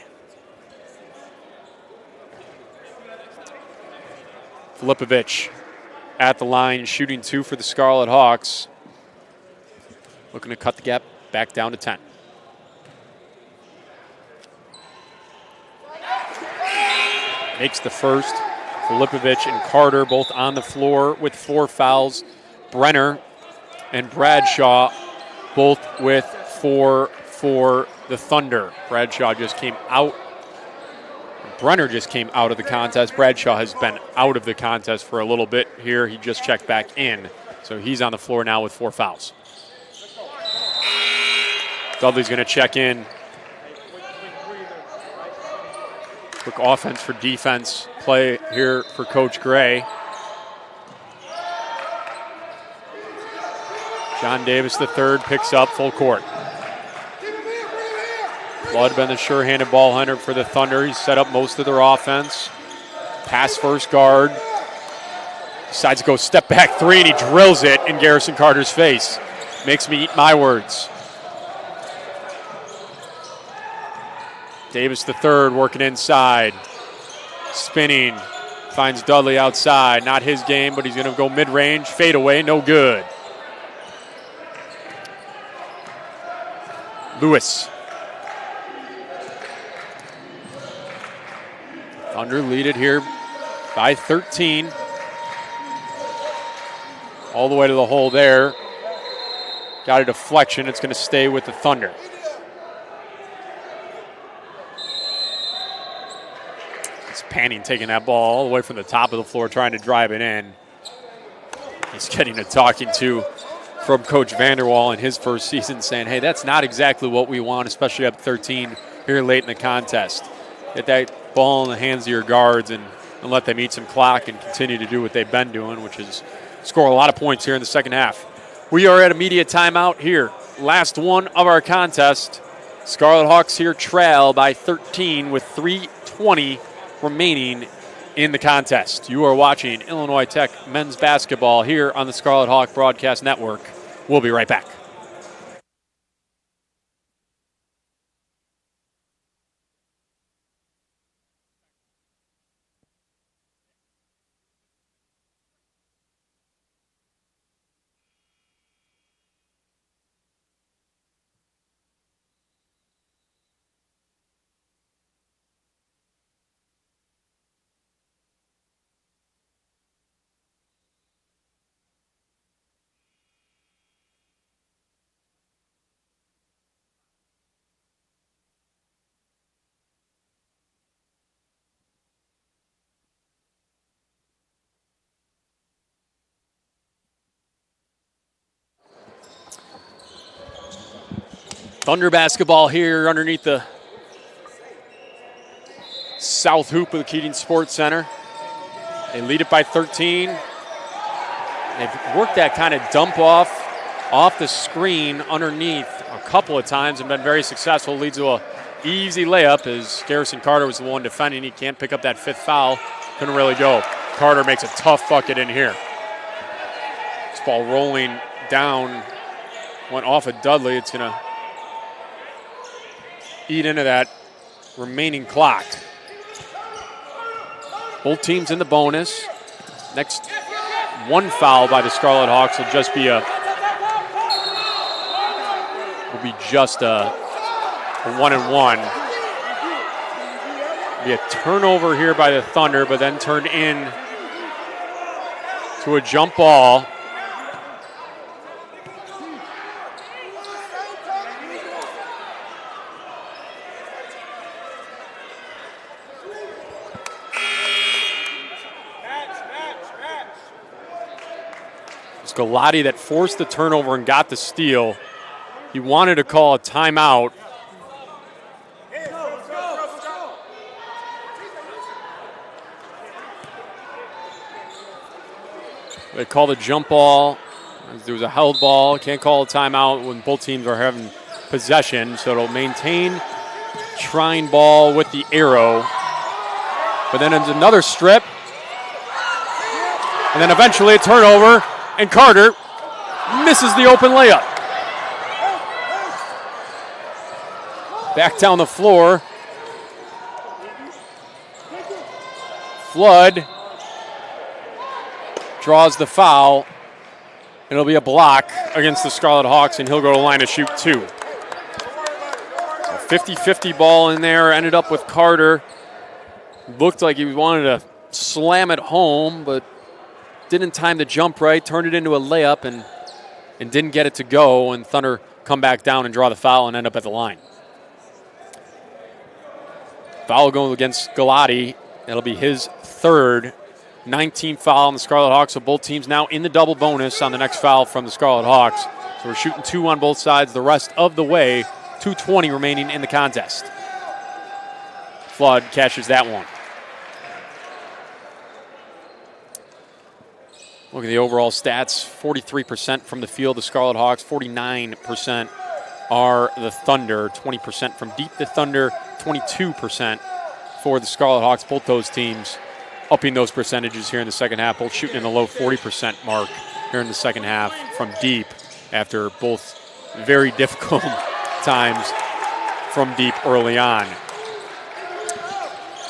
Filipovic at the line, shooting 2 for the Scarlet Hawks. Looking to cut the gap back down to 10. Makes the first. Filipovic and Carter both on the floor with 4 fouls. Brenner and Bradshaw both with 4 for the Thunder. Bradshaw just came out and Brenner just came out of the contest. Bradshaw has been out of the contest for a little bit here. He just checked back in. So he's on the floor now with 4 fouls. Dudley's going to check in. Quick offense for defense play here for Coach Gray. John Davis III picks up full court. Flood been the sure-handed ball hunter for the Thunder. He's set up most of their offense. Pass first guard. Decides to go step back 3, and he drills it in Garrison Carter's face. Makes me eat my words. Davis III working inside. Spinning. Finds Dudley outside. Not his game, but he's going to go mid-range. Fade away, no good. Lewis. Thunder lead it here by 13. All the way to the hole there. Got a deflection. It's going to stay with the Thunder. It's Panning taking that ball all the way from the top of the floor, trying to drive it in. He's getting a talking to from Coach Vanderwall in his first season, saying, hey, that's not exactly what we want, especially up 13 here late in the contest. Get that ball in the hands of your guards and let them eat some clock and continue to do what they've been doing, which is score a lot of points here in the second half. We are at immediate timeout here. Last one of our contest. Scarlet Hawks here trail by 13 with 3:20 remaining in the contest. You are watching Illinois Tech men's basketball here on the Scarlet Hawk Broadcast Network. We'll be right back. Thunder basketball here underneath the south hoop of the Keating Sports Center. They lead it by 13. They've worked that kind of dump off the screen underneath a couple of times and been very successful. Leads to a easy layup as Garrison Carter was the one defending. He can't pick up that 5th foul. Couldn't really go. Carter makes a tough bucket in here. This ball rolling down. Went off of Dudley. It's going to eat into that remaining clock. Both teams in the bonus. Next one foul by the Scarlet Hawks will just be a 1-and-1. Be a turnover here by the Thunder, but then turned in to a jump ball. Galati that forced the turnover and got the steal. He wanted to call a timeout. They called a jump ball. There was a held ball. Can't call a timeout when both teams are having possession, so it'll maintain Trine ball with the arrow. But then there's another strip. And then eventually a turnover. And Carter misses the open layup. Back down the floor. Flood draws the foul. It'll be a block against the Scarlet Hawks, and he'll go to the line to shoot 2. So 50-50 ball in there. Ended up with Carter. Looked like he wanted to slam it home, but didn't time the jump right, turned it into a layup and didn't get it to go, and Thunder come back down and draw the foul and end up at the line. Foul going against Galati. That'll be his third. 19th foul on the Scarlet Hawks, so both teams now in the double bonus on the next foul from the Scarlet Hawks. So we're shooting 2 on both sides the rest of the way. 2:20 remaining in the contest. Flood cashes that one. Look at the overall stats. 43% from the field, the Scarlet Hawks. 49% are the Thunder. 20% from deep, the Thunder. 22% for the Scarlet Hawks. Both those teams upping those percentages here in the second half, both shooting in the low 40% mark here in the second half from deep after both very difficult times from deep early on.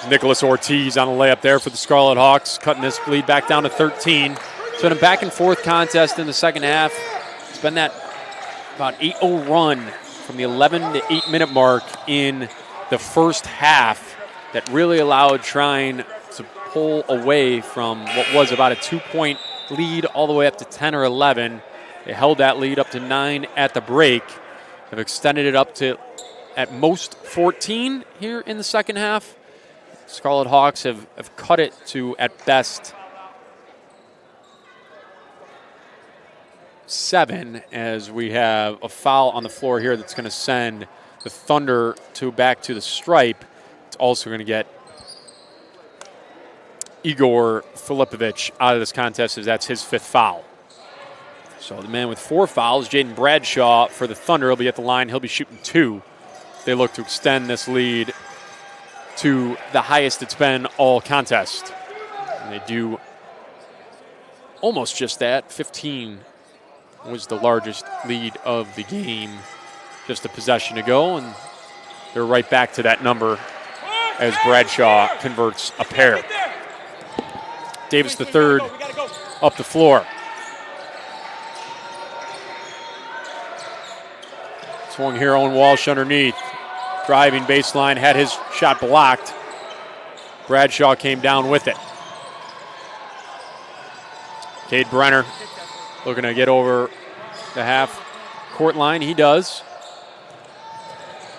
Nicholas Ortiz on the layup there for the Scarlet Hawks, cutting this lead back down to 13. It's been a back-and-forth contest in the second half. It's been that about 8-0 run from the 11 to 8-minute mark in the first half that really allowed Trine to pull away from what was about a 2-point lead all the way up to 10 or 11. They held that lead up to 9 at the break. Have extended it up to at most 14 here in the second half. Scarlet Hawks have cut it to at best 7, as we have a foul on the floor here that's going to send the Thunder back to the stripe. It's also going to get Igor Filipovic out of this contest, as that's his 5th foul. So the man with 4 fouls, Jaden Bradshaw for the Thunder, will be at the line. He'll be shooting 2. They look to extend this lead to the highest it's been all contest. And they do almost just that. 15 was the largest lead of the game just a possession ago, and they're right back to that number as Bradshaw converts a pair. Davis the third up the floor. Swung here, Owen Walsh underneath. Driving baseline, had his shot blocked. Bradshaw came down with it. Cade Brenner looking to get over the half-court line. He does.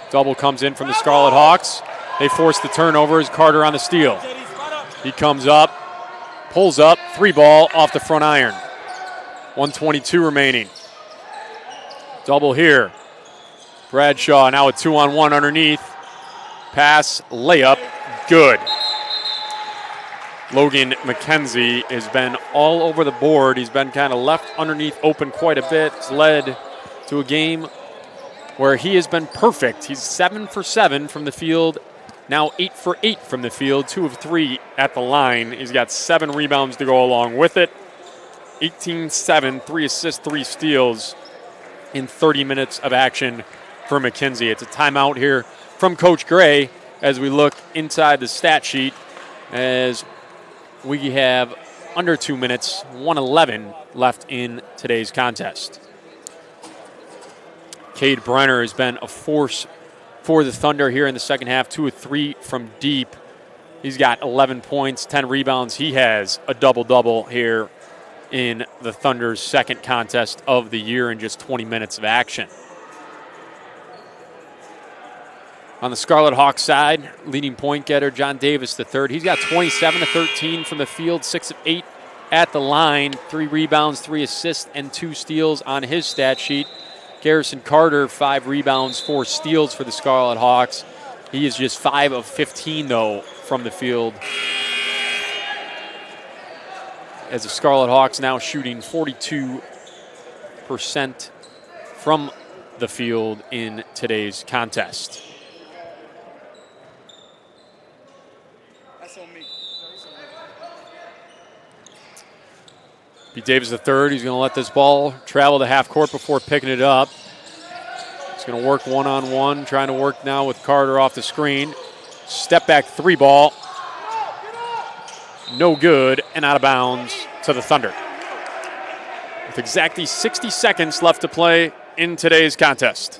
Double comes in from the Scarlet Hawks. They force the turnover as Carter on the steal. He comes up, pulls up, 3-ball off the front iron. 1:22 remaining. Double here. Bradshaw now a 2-on-1 underneath. Pass, layup, good. Logan McKenzie has been all over the board. He's been kind of left underneath open quite a bit. It's led to a game where he has been perfect. He's 7 for 7 from the field, now 8 for 8 from the field, 2 of 3 at the line. He's got 7 rebounds to go along with it. 18-7, 3 assists, 3 steals in 30 minutes of action for McKenzie. It's a timeout here from Coach Gray as we look inside the stat sheet, as we have under 2 minutes, 1:11 left in today's contest. Cade Brenner has been a force for the Thunder here in the second half, 2 of 3 from deep. He's got 11 points, 10 rebounds. He has a double-double here in the Thunder's second contest of the year in just 20 minutes of action. On the Scarlet Hawks side, leading point getter John Davis III. He's got 27 of 13 from the field, 6 of 8 at the line, 3 rebounds, 3 assists, and 2 steals on his stat sheet. Garrison Carter, 5 rebounds, 4 steals for the Scarlet Hawks. He is just 5 of 15, though, from the field, as the Scarlet Hawks now shooting 42% from the field in today's contest. B. Davis III, he's going to let this ball travel to half court before picking it up. He's going to work one-on-one, trying to work now with Carter off the screen. Step back 3-ball. No good and out of bounds to the Thunder. With exactly 60 seconds left to play in today's contest.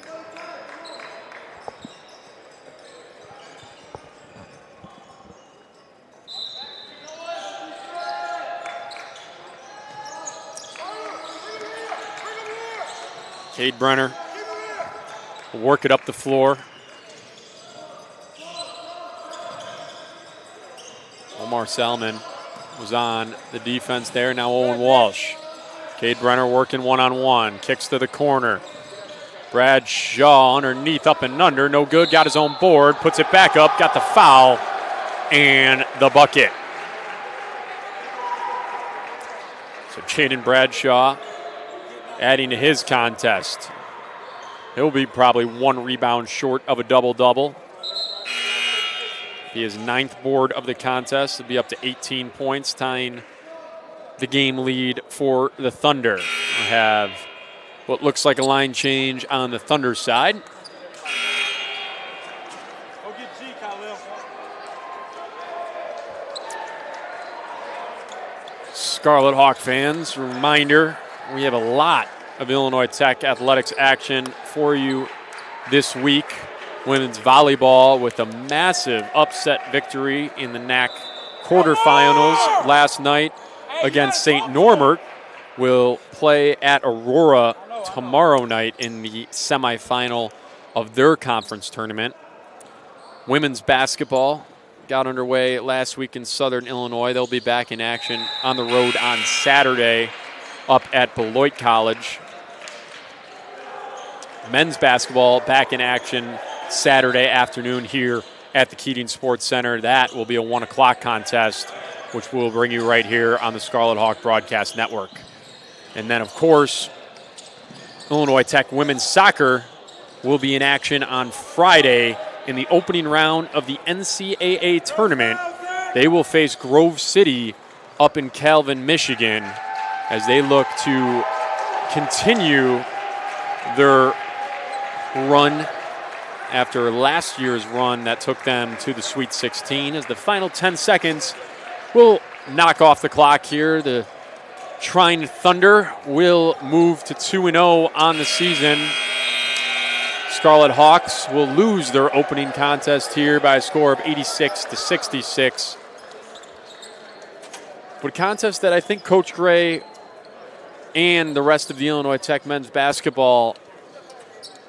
Cade Brenner will work it up the floor. Omar Salman was on the defense there. Now Owen Walsh. Cade Brenner working one-on-one. Kicks to the corner. Bradshaw underneath, up and under. No good. Got his own board. Puts it back up. Got the foul and the bucket. So Jaden Bradshaw adding to his contest. He'll be probably 1 rebound short of a double-double. He is 9th board of the contest. It'll be up to 18 points, tying the game lead for the Thunder. We have what looks like a line change on the Thunder side. Go get G, Khalil. Scarlet Hawk fans, reminder, we have a lot of Illinois Tech athletics action for you this week. Women's volleyball with a massive upset victory in the NAC quarterfinals last night against St. Norbert. Will play at Aurora tomorrow night in the semifinal of their conference tournament. Women's basketball got underway last week in Southern Illinois. They'll be back in action on the road on Saturday up at Beloit College. Men's basketball back in action Saturday afternoon here at the Keating Sports Center. That will be a 1 o'clock contest, which we'll bring you right here on the Scarlet Hawk Broadcast Network. And then, of course, Illinois Tech women's soccer will be in action on Friday in the opening round of the NCAA tournament. They will face Grove City up in Calvin, Michigan, as they look to continue their run after last year's run that took them to the Sweet 16. As the final 10 seconds will knock off the clock here, the Trine Thunder will move to 2-0 on the season. Scarlet Hawks will lose their opening contest here by a score of 86-66. But a contest that I think Coach Gray and the rest of the Illinois Tech men's basketball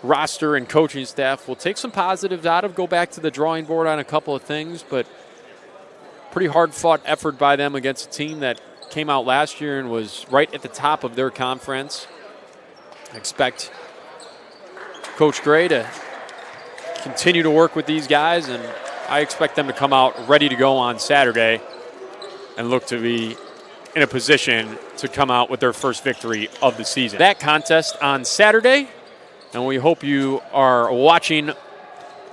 roster and coaching staff will take some positives out of, go back to the drawing board on a couple of things, but pretty hard-fought effort by them against a team that came out last year and was right at the top of their conference. I expect Coach Gray to continue to work with these guys, and I expect them to come out ready to go on Saturday and look to be in a position to come out with their first victory of the season. That contest on Saturday, and we hope you are watching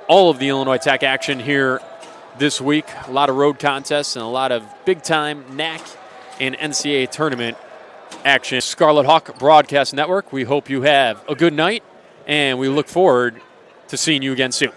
all of the Illinois Tech action here this week. A lot of road contests and a lot of big-time NAC and NCAA tournament action. Scarlet Hawk Broadcast Network, we hope you have a good night, and we look forward to seeing you again soon.